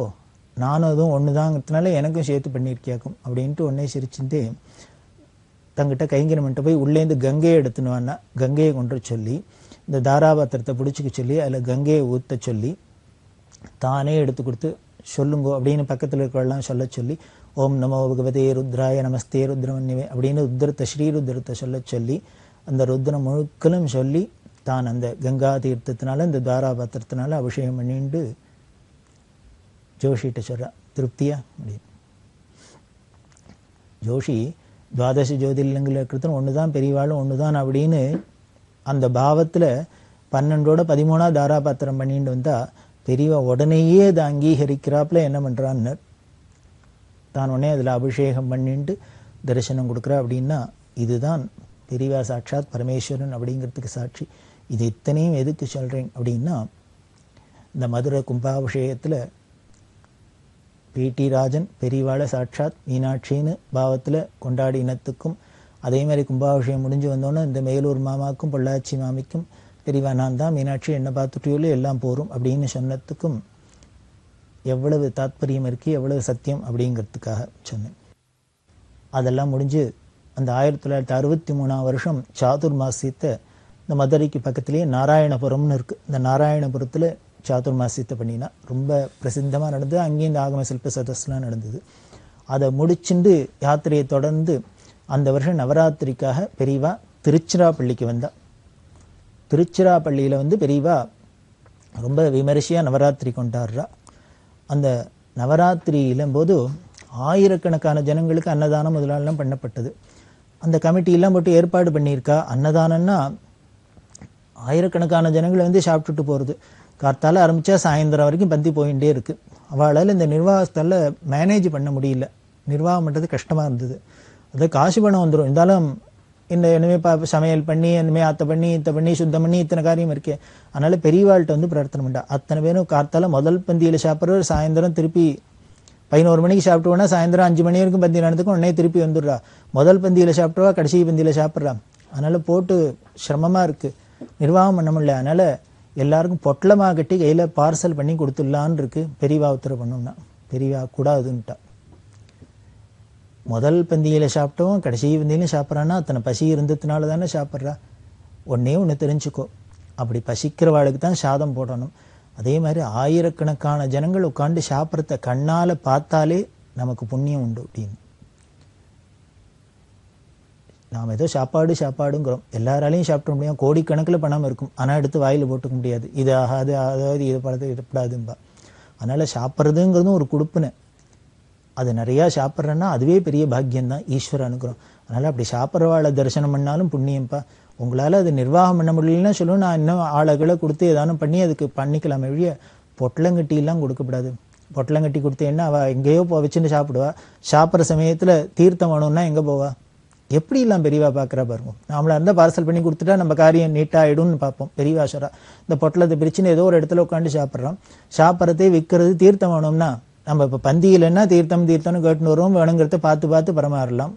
நானும் அதுவும் ஒன்று தாங்கிறதுனால எனக்கும் சேர்த்து பண்ணியிருக்கியாக்கும் அப்படின்ட்டு உடனே சிரிச்சுட்டு தங்கிட்ட கைங்கரம்ட்டு போய் உள்ளேருந்து கங்கையை எடுத்துன்னு வான்னா, கங்கையை கொண்டு சொல்லி இந்த தாராபாத்திரத்தை பிடிச்சிக்க சொல்லி அதில் கங்கையை ஊற்ற சொல்லி தானே எடுத்து கொடுத்து சொல்லுங்கோ அப்படின்னு பக்கத்தில் இருக்கிறவெல்லாம் சொல்ல சொல்லி, ஓம் நமோ பகவதே ருத்ராய நமஸ்தே ருத்ரமன்யவே அப்படின்னு ருத்ரத்தை ஸ்ரீருத்ரத்தை சொல்ல சொல்லி அந்த ருத்ரம் முழுக்கலும் சொல்லி தான் அந்த கங்கா தீர்த்தத்தினால இந்த தாராபாத்திரத்தினால அபிஷேகம் பண்ணிட்டு ஜோஷிகிட்ட சொல்கிறான், திருப்தியா அப்படின்னு. ஜோஷி துவாதச ஜோதிர்லிங்கத்தில் இருக்கிறது ஒன்று தான், பெரியவாளும் ஒன்று தான் அப்படின்னு அந்த பாவத்தில் 12ஓட 13 தாராபாத்திரம் பண்ணிட்டு வந்தா பெரியவா உடனேயே அதை அங்கீகரிக்கிறாப்புல என்ன பண்றான்னு தான் உடனே அதில் அபிஷேகம் பண்ணிட்டு தரிசனம் கொடுக்குறா. அப்படின்னா இதுதான் பெரியவா சாட்சாத் பரமேஸ்வரன் அப்படிங்கிறதுக்கு சாட்சி. இது இத்தனையும் எதுக்கு சொல்றேன் அப்படின்னா, இந்த மதுரை கும்பாபிஷேகத்தில் பிடி ராஜன் பெரியவாளை சாட்சாத் மீனாட்சின்னு பாவத்தில் கொண்டாடினத்துக்கும், அதே மாதிரி கும்பாபிஷேகம் முடிஞ்சு வந்தோன்னே இந்த மேலூர் மாமாக்கும் பொள்ளாச்சி மாமிக்கும் பெரியவா நான் தான் மீனாட்சி என்ன பார்த்துட்டியோல எல்லாம் போரும் அப்படின்னு சொன்னதுக்கும் எவ்வளவு தாத்பரியம் இருக்கு, எவ்வளவு சத்தியம் அப்படிங்கிறதுக்காக சொன்னேன். அதெல்லாம் முடிஞ்சு அந்த 1963 வருஷம் சாதுர்மாசியத்தை இந்த மதுரைக்கு பக்கத்திலேயே நாராயணபுரம்னு இருக்கு. இந்த நாராயணபுரத்தில் சாதுர்மாசியத்தை பண்ணினா ரொம்ப பிரசித்தமாக நடந்தது. அங்கேயும் இந்த ஆகம சில்ப சதஸ்லாம் நடந்தது. அதை முடிச்சுண்டு யாத்திரையை தொடர்ந்து அந்த வருஷம் நவராத்திரிக்காக பெரியவா திருச்சிராப்பள்ளிக்கு வந்தா. திருச்சிராப்பள்ளியில் வந்து பெரியவா ரொம்ப விமரிசையாக நவராத்திரி கொண்டாடுறா. அந்த நவராத்திரி இளம்போது ஆயிரக்கணக்கான ஜனங்களுக்கு அன்னதானம் முதலாளெல்லாம் பண்ணப்பட்டது. அந்த கமிட்டியெல்லாம் போட்டு ஏற்பாடு பண்ணியிருக்கா. அன்னதானம்னா ஆயிரக்கணக்கான ஜனங்களை வந்து சாப்பிட்டுட்டு போகிறது. கார்த்தால ஆரம்பித்தா சாயந்தரம் வரைக்கும் பந்தி போயிட்டே இருக்குது. அவளால் இந்த நிர்வாகத்தால் மேனேஜ் பண்ண முடியல. நிர்வாகம் பண்ணுறது கஷ்டமாக இருந்தது. அது காசு பணம் வந்துடும். இருந்தாலும் இந்த இனிமேல் சமையல் பண்ணி இனிமேல் அத்தை பண்ணி இத்தை பண்ணி சுத்தம் பண்ணி இத்தனை காரியம் இருக்கே. அதனால் பெரியவாள்கிட்ட வந்து பிரார்த்தனை பண்ணா. அத்தனை பேரும் கார்த்தால முதல் பந்தியில் சாப்பிட்றவர் சாயந்தரம் திருப்பி 11 மணிக்கு சாப்பிட்டுவோன்னா சாயந்தரம் 5 மணி வரைக்கும் பந்தி நடந்துக்கும். உடனே திருப்பி வந்துடுறா. முதல் பந்தியில் சாப்பிட்டுவா, கடைசி பந்தியில் சாப்பிட்றா. அதனால் போட்டு சிரமமாக இருக்குது, நிர்வாகம் பண்ண முடியல. அதனால் எல்லாருக்கும் பொட்டலமாக கட்டி கையில் பார்சல் பண்ணி கொடுத்துடலான்னு இருக்கு. பெரியவா உத்தரவு பண்ணோம்னா பெரியவா கூடாதுன்ட்டா. முதல் பந்தியில் சாப்பிட்டோம், கடைசி பந்தியிலும் சாப்பிட்றான்னா அத்தனை பசி இருந்ததுனால தானே சாப்பிட்றா. ஒன்று தெரிஞ்சுக்கோ, அப்படி பசிக்கிறவாளுக்கு தான் சாதம் போடணும். அதே மாதிரி ஆயிரக்கணக்கான ஜனங்கள் உட்காந்து சாப்பிட்றத கண்ணால் பார்த்தாலே நமக்கு புண்ணியம் உண்டு அப்படின்னு. நாம் ஏதோ சாப்பாடுங்கிறோம், எல்லாராலையும் சாப்பிட முடியும். கோடிக்கணக்கில் பணம் இருக்கும், ஆனால் எடுத்து வாயில் போட்டுக்க முடியாது. இது ஆகாது, அதாவது இது பழது இடப்படாதும்பா. அதனால் சாப்பிட்றதுங்கிறதும் ஒரு கொடுப்புன்னு. அது நிறையா சாப்பிட்றேன்னா அதுவே பெரிய பாக்கியம்தான், ஈஸ்வர அனுகிரகம். அதனால் அப்படி சாப்பிட்றவாளை தரிசனம் பண்ணாலும் புண்ணியம்ப்பா. உங்களால் அது நிர்வாகம் பண்ண முடியலன்னா சொல்லுவோம், நான் இன்னும் ஆளுகளை கொடுத்து ஏதானும் பண்ணி அதுக்கு பண்ணிக்கலாமே வழிய பொட்டலங்கட்டிலாம் கொடுக்கப்படாது. பொட்டலங்கட்டி கொடுத்தேன்னா அவள் எங்கேயோ வச்சுன்னு சாப்பிடுவா. சாப்பிட்ற சமயத்தில் தீர்த்தம் வேணும்னா எங்கே போவா? எப்படிலாம் பெரியவா பார்க்குறா பாருங்க. நம்மளா இருந்தால் பார்சல் பண்ணி கொடுத்துட்டா நம்ம காரியம் நீட்டாக ஆகிடும்னு பார்ப்போம். பெரியவா சொல்கிறா, இந்த பொட்டலத்தை பிரிச்சுன்னு ஏதோ ஒரு இடத்துல உட்காந்து சாப்பிட்றோம். சாப்பிட்றதே விற்கிறது தீர்த்தம் வேணும்னா நம்ம இப்போ பந்தியிலன்னா தீர்த்தம்னு கேட்டுன்னு வருவோம். வேணுங்கிறத பார்த்து பரமாறலாம்.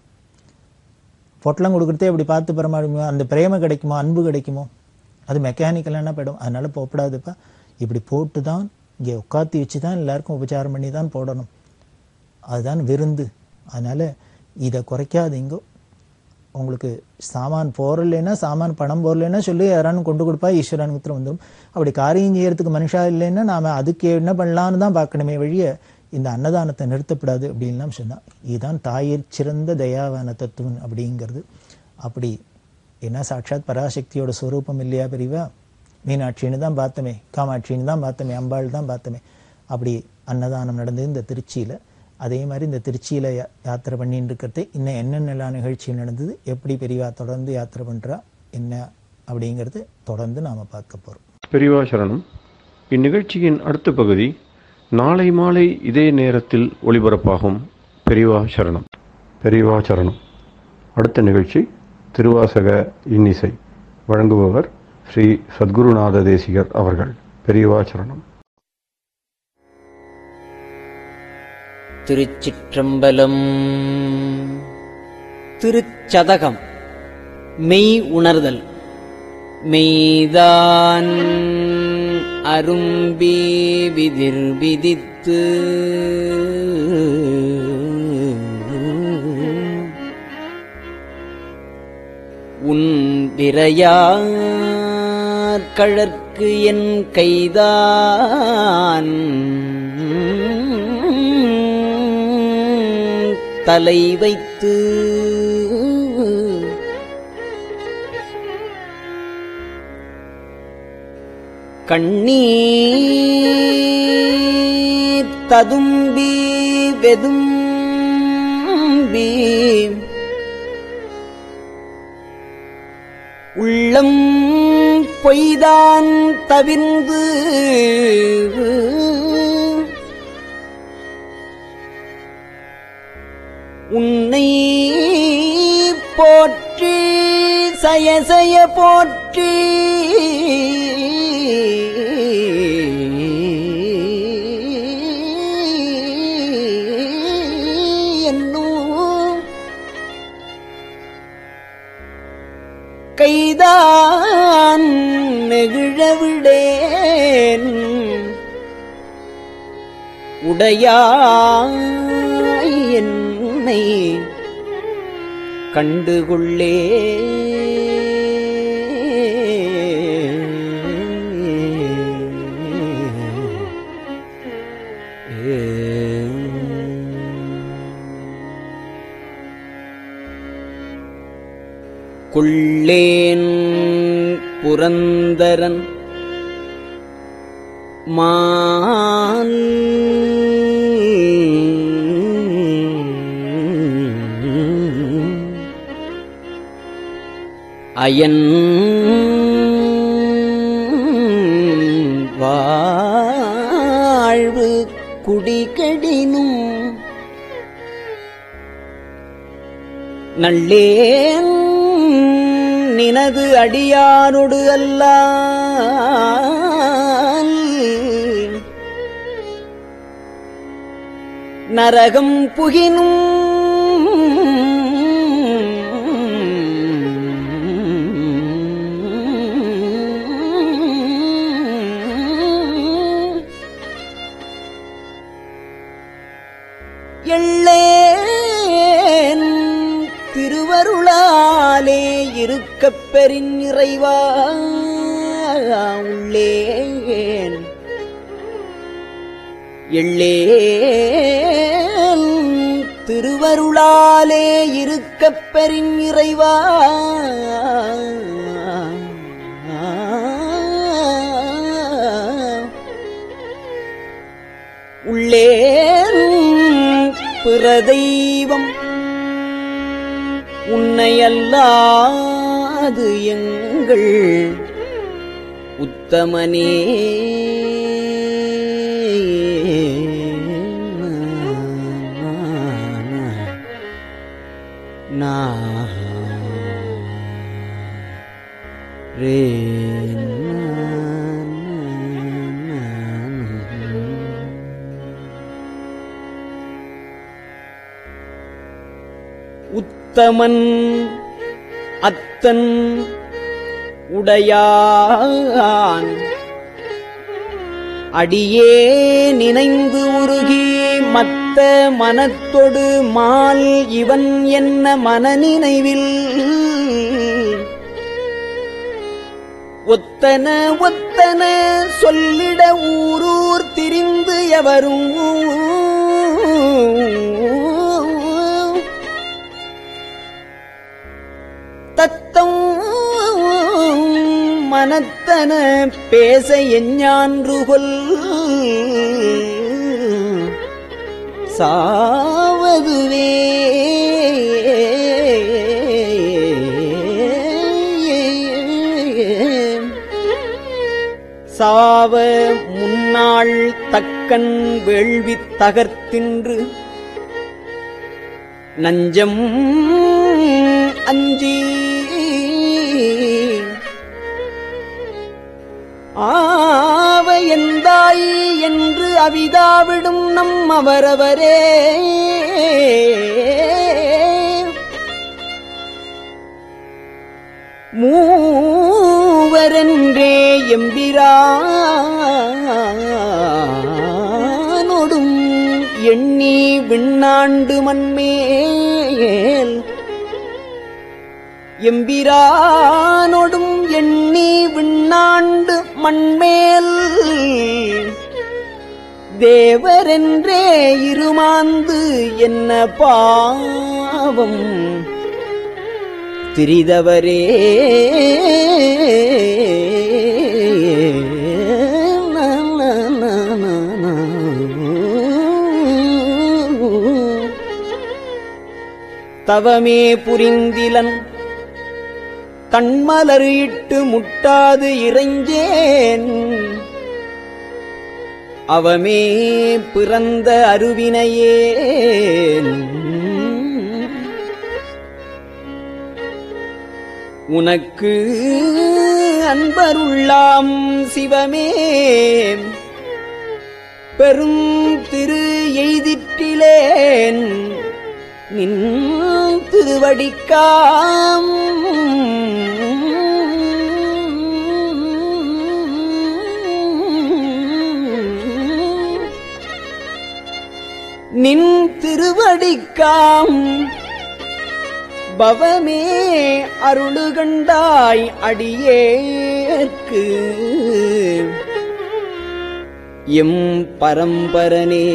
பொட்டலம் கொடுக்குறதே இப்படி பார்த்து பரமாறுமோ, அந்த பிரேம கிடைக்குமோ, அன்பு கிடைக்குமோ? அது மெக்கானிக்கலான போயிடும். அதனால போகப்படாதுப்பா. இப்படி போட்டு தான் இங்கே உட்காத்தி வச்சு தான் எல்லாருக்கும் உபச்சாரம் பண்ணி தான் போடணும். அதுதான் விருந்து. அதனால் இதை குறைக்காதீங்கோ. உங்களுக்கு சாமான் போறலைன்னா, சாமான் பணம் போறலைன்னா சொல்லி யாரானு கொண்டு கொடுப்பா, ஈஸ்வரானுக்கு வந்துடும். அப்படி காரியம் செய்யறதுக்கு மனுஷா இல்லைன்னா நாம் அதுக்கு என்ன பண்ணலான்னு தான் பார்க்கணுமே வழிய இந்த அன்னதானத்தை நிறுத்தப்படாது அப்படின்லாம் சொன்னால். இதுதான் தாயிற் சிறந்த தயாவான தத்துவம் அப்படிங்கிறது. அப்படி என்ன சாட்சாத் பராசக்தியோட ஸ்வரூபம் இல்லையா பெரியவா? மீனாட்சின்னு தான் பார்த்தோமே, காமாட்சின்னு தான் பார்த்தோமே, அம்பாள் தான் பார்த்தோமே. அப்படி அன்னதானம் நடந்தது இந்த திருச்சியில். அதே மாதிரி இந்த திருச்சியில் யாத்திரை பண்ணிட்டு இருக்கிறது இன்னும் என்னென்னலாம் நிகழ்ச்சிகள் நடந்தது, எப்படி பெரியவா தொடர்ந்து யாத்திரை பண்ணுறா என்ன அப்படிங்கிறது தொடர்ந்து நாம் பார்க்க போகிறோம். பெரியவா சரணம். இந்நிகழ்ச்சியின் அடுத்த பகுதி நாளை மாலை இதே நேரத்தில் ஒளிபரப்பாகும். பெரியவா சரணம். பெரியவா சரணம். அடுத்த நிகழ்ச்சி திருவாசக இன்னிசை. வழங்குபவர் ஸ்ரீ சத்குருநாத தேசிகர் அவர்கள். பெரியவா சரணம். திருச்சிற்றம்பலம். திருச்சதகம். மெய் உணர்தல். மெய்தான் அரும்பி விதிர் விதித்து உன் விரையார் கழற்கு என் கைதான் தலை வைத்து கண்ணீர் ததும்பி வெதும்பி உள்ளம் பொய்தான் தவிர்ந்து உன்னை போற்றி சயசய போற்றி என்னும் கைதான் நெகிழவிடேன் உடையாய் என்னை கண்டுகொள்ளே கொள்ளேன் புரந்தரன் மான் அயன் வாழ்வு குடிகடினும் நல்லேன் நினது அடியானொடு அல்லால் நரகம் புகினும் எள்ளேன் திருவருளாலே இருக்கப் பெறின் இறைவா உள்ளேன் எள்ளேன் திருவருளாலே இருக்கப் பெறின் இறைவா உள்ளேன் பிறதெய்வம் உன்னையல்லாது எங்கள் உத்தமனே உத்தமன் அத்தன் உடையான் அடியே நினைந்து உருகி மத்த மனத்தொடு மால் இவன் என்ன மனநினைவில் ஒத்தன ஒத்தன சொல்லிட ஊரூர் திரிந்து எவரும் தத்தம் மனத்தன பேச எஞ்ஞான்றுகொல் சாவதுவே சாவ முன்னாள் தக்கன் வேள்வி தகர்த்தின்று நஞ்சம் அஞ்சி ஆவ எந்தாய் என்று அவிதாவிடும் நம் அவரவரே மூவரென்றே எம்பிரானொடும் எண்ணி விண்ணாண்டு மண்மேல் எம்பிரானொடும் எண்ணி விண்ணாண்டு மண்மேல் தேவரென்றே இருமாந்து என்ன பாவம் திரிதவரே தவமே புரிந்திலன் தன்மலர் இட்டு முட்டாது இறைஞ்சேன் அவமே பிறந்த அருவினையேன் உனக்கு அன்பருள்ளாம் சிவமே பெரும் திரு எய்திற்றிலேன் நின் திருவடிக்காம் நின் திருவடிக்காம் பவமே அருளுகண்டாய் அடியேற்கு எம் பரம்பரனே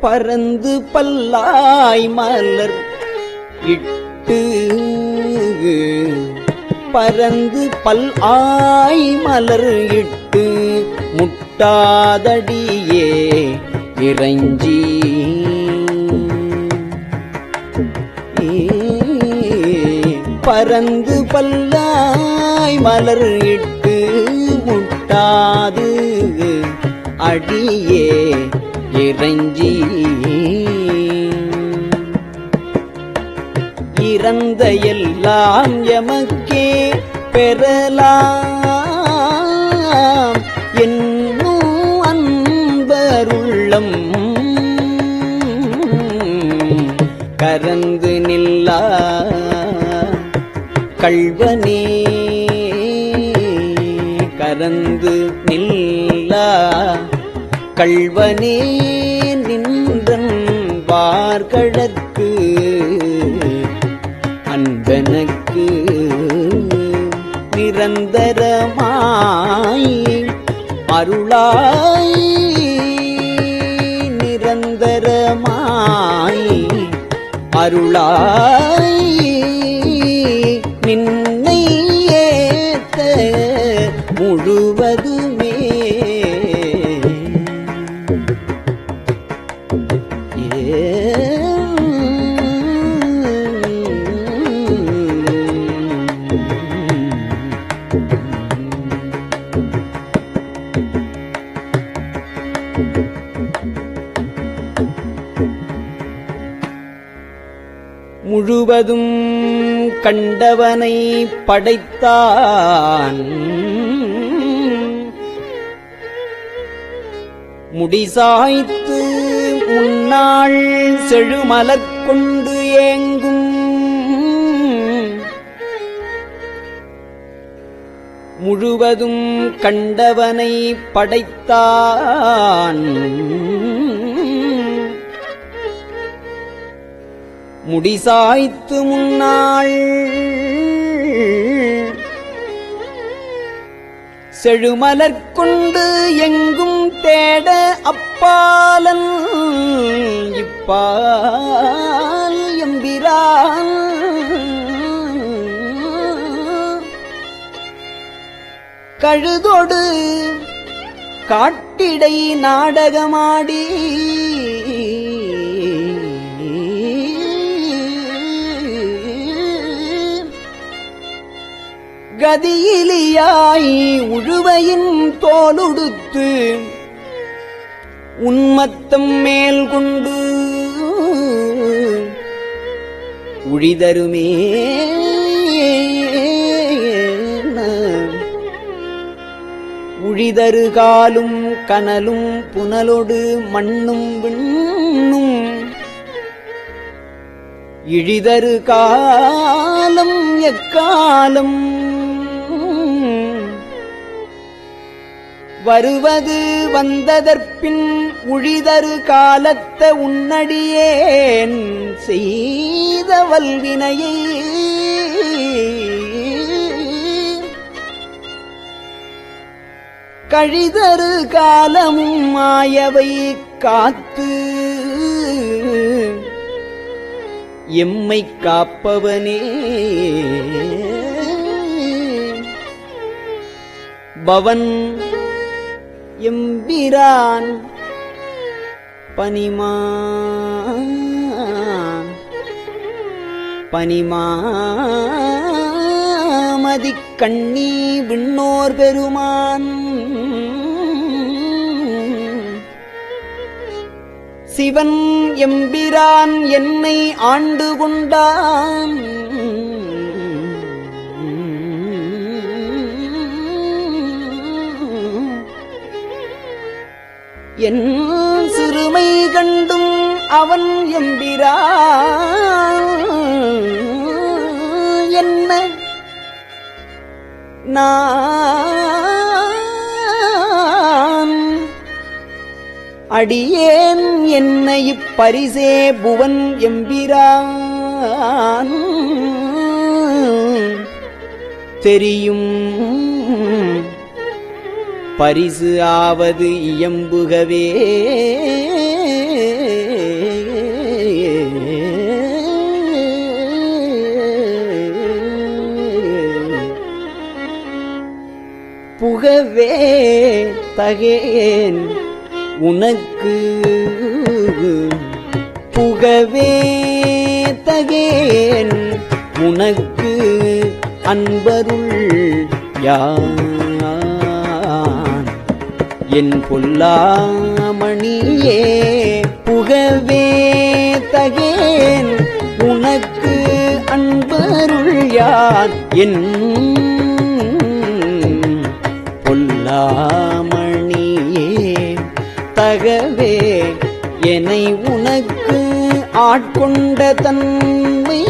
பரந்து பல்லாய் மலர் இட்டு பரந்து பல் ஆய் மலர் இட்டு முட்டாதடியே இறைஞ்சி பரந்து பல்லாய் மலர் இட்டு முட்டாது அடியே இறைஞ்சி இறந்த எல்லாம் எமக்கே பெறலாம் என்னும் அன்பருள்ளம் கரந்து நில்லா கள்வனே கரந்து நில்லா கள்வனே நின்றன் வார்கழற்கு அன்பனுக்கு நிரந்தரமாய் அருளாய் நிரந்தரமாய் அருளாய் நின்னை ஏத்த முழுவதுமே முழுவதும் கண்டவனை படைத்தான் முடிசாய்த்து முன்னாள் செழுமலர் கொண்டு ஏங்கும் முழுவதும் கண்டவனை படைத்தான் முடிசாய்த்து முன்னாள் செழுமலர் கொண்டு எங்கும் தேட அப்பாலன் இப்பால் எம்பிரான் கழுதொடு காட்டிடை நாடகமாடி கதியிலியாய் உழுவையின் தோலுடுத்து உன்மத்தம் மேல் கொண்டு உழிதருமே உழிதரு காலும் கனலும் புனலொடு மண்ணும் விண்ணும் இழிதரு காலம் எக்காலம் வருவது வந்ததற்பின் உழிதரு காலத்த உன்னடியேன் செய்த வல்வினையை கழிதரு காலமும் மாயவை காத்து எம்மை காப்பவனே பவன் எம்பிரான் பனிமாமதிக் கண்ணி விண்ணோர் பெருமான் சிவன் எம்பிரான் என்னை ஆண்டு கொண்டான் என் சிறுமை கண்டும் அவன் எம்பிரான் என்ன நான் அடியேன் என்ன இப்பரிசே புவன் எம்பிரான் தெரியும் பரிசு ஆவது இயம்புகவே புகவே தகேன் உனக்கு புகவே தகேன் உனக்கு அன்பருள் யான் என் பொல்லாமணியே புகவே தகேன் உனக்கு அன்பருள் யான் என் பொல்லாமணியே தகவே என்னை உனக்கு ஆட்கொண்ட தன்மை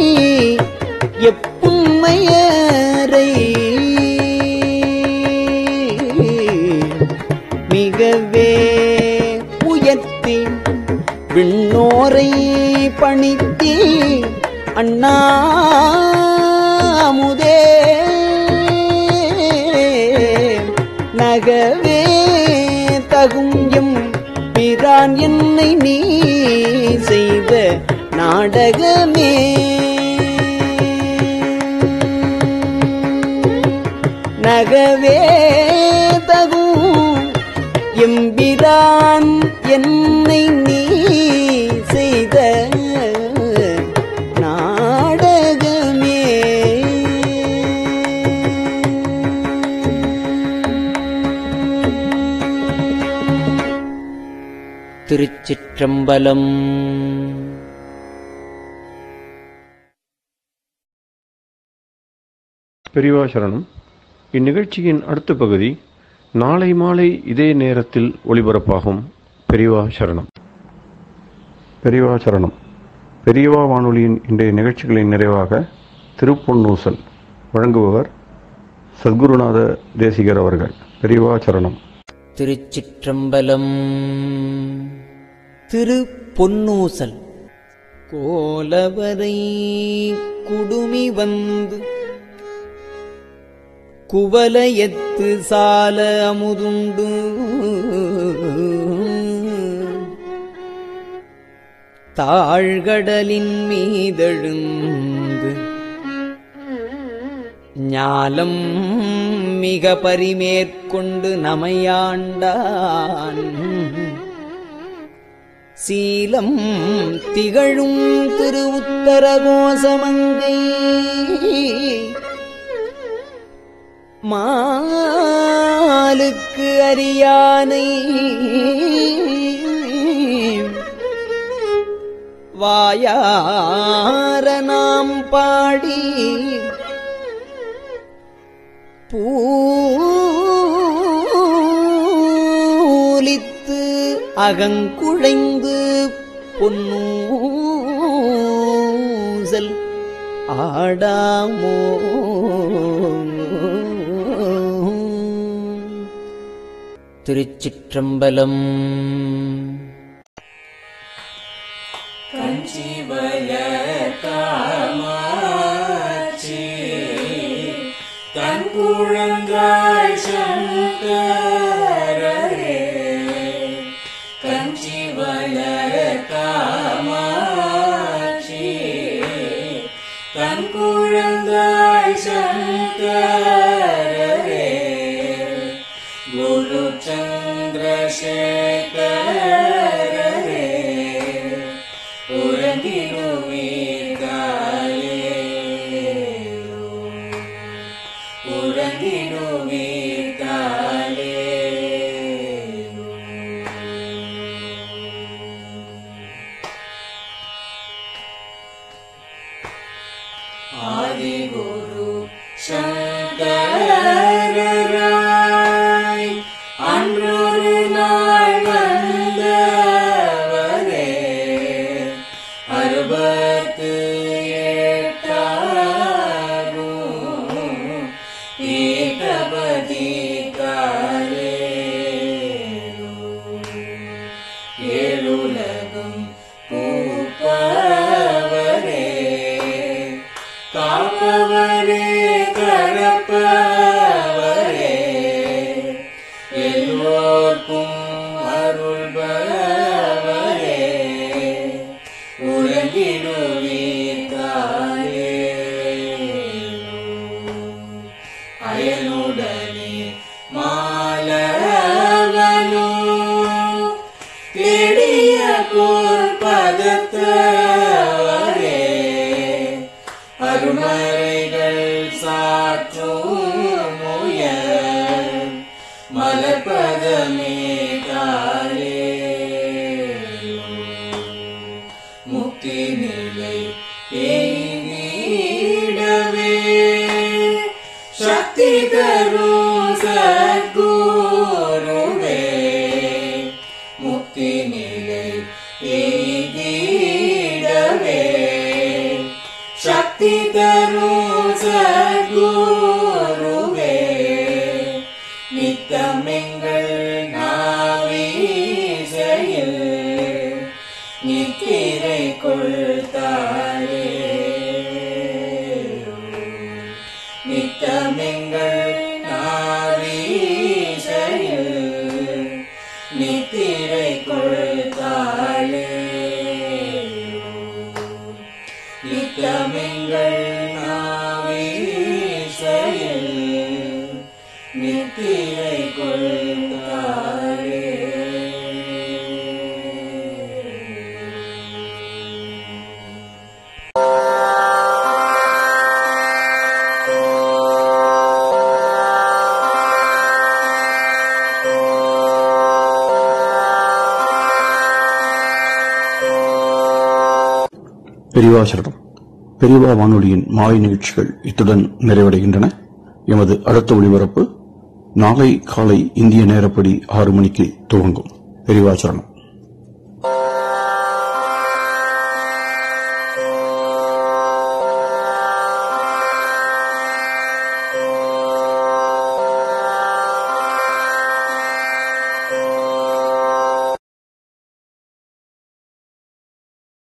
எப்புண்மையரை மிகவே உயர்த்தி விண்ணோரை பணித்தி அண்ணாமுதே நகவே தகும் எம் பிரான் என்னை நீ செய்த நாடகமே நகவே தகும் எம்பிரான் என்னை நீ செய்த நாடகமே. திருச்சிற்றம்பலம். பெரியவா சரணம். இந்நிகழ்ச்சியின் அடுத்த பகுதி நாளை மாலை இதே நேரத்தில் ஒளிபரப்பாகும். பெரியவா சரணம். பெரியவா சரணம். பெரியவா வானொலியின் இன்றைய நிகழ்ச்சிகளின் நிறைவாக திருப்பொன்னூசல் வழங்குபவர் சத்குருநாத தேசிகர் அவர்கள். பெரியவா சரணம். திருச்சிற்றம்பலம். திருப்பொன்னூசல். கோலவரை குடுமி வந்து குவலயத்து சால அமுதுண்டு தாழ்கடலின் மீதெழுந்து ஞாலம் மிக பரிமேற்கொண்டு நமையாண்டான் சீலம் திகழும் திருவுத்தரகோசமங்கை மாலுக்கு அரியானை வாயார நாம் பாடி பூலித்து அகங்குழைந்து பொன்னூசல் ஆடாமோ. திருச்சிற்றம்பலம். காமாட்சி தன் குழந்தாய் சங்கரரே கஞ்சி வளர் காமாட்சி தன் குழந்தாய் சங்கரரே சோமசேகரரே உறங்கிடுவீர்களே உறங்கிடுவீர்களே ஆதிகுரு சங்கரராய் அன்றொரு நாள் வந்தவரே 68 பீட்டபதி காலே ஏழுலகும் பூப்பவரே காப்பவரே கடப்பவரே எல்லோர்க்கும் அருள்பவரே உறங்கிடுவீர்களே அயனுடனே மாலவனோ தேடிய பொற்பதத்தவரே அருமறைகள் சாற்றும் முயல் மலர்பதமே காலே முக்தி நிலை எய்திடவே சக்தி தரும் சத்குருவே முக்தி நிலை எய்திடவே சக்தி தரும் சத்குருவே நித்தமெங்கள் நாவீசையில் நித்திரை கொள்தாயே நித்தமெங்கள் நாவீசையில் நித்திரை கொள்தாயே நித்தமெங்கள் நாவீசையில் நித்திரை கொள்தாயே பெரியவா சரணம். பெரியவா வானொலியின் மாலை நிகழ்ச்சிகள் இத்துடன் நிறைவடைகின்றன. எமது அடுத்த ஒளிபரப்பு நாளை காலை இந்திய நேரப்படி 6 மணிக்கு துவங்கும். பெரியவா சரணம்.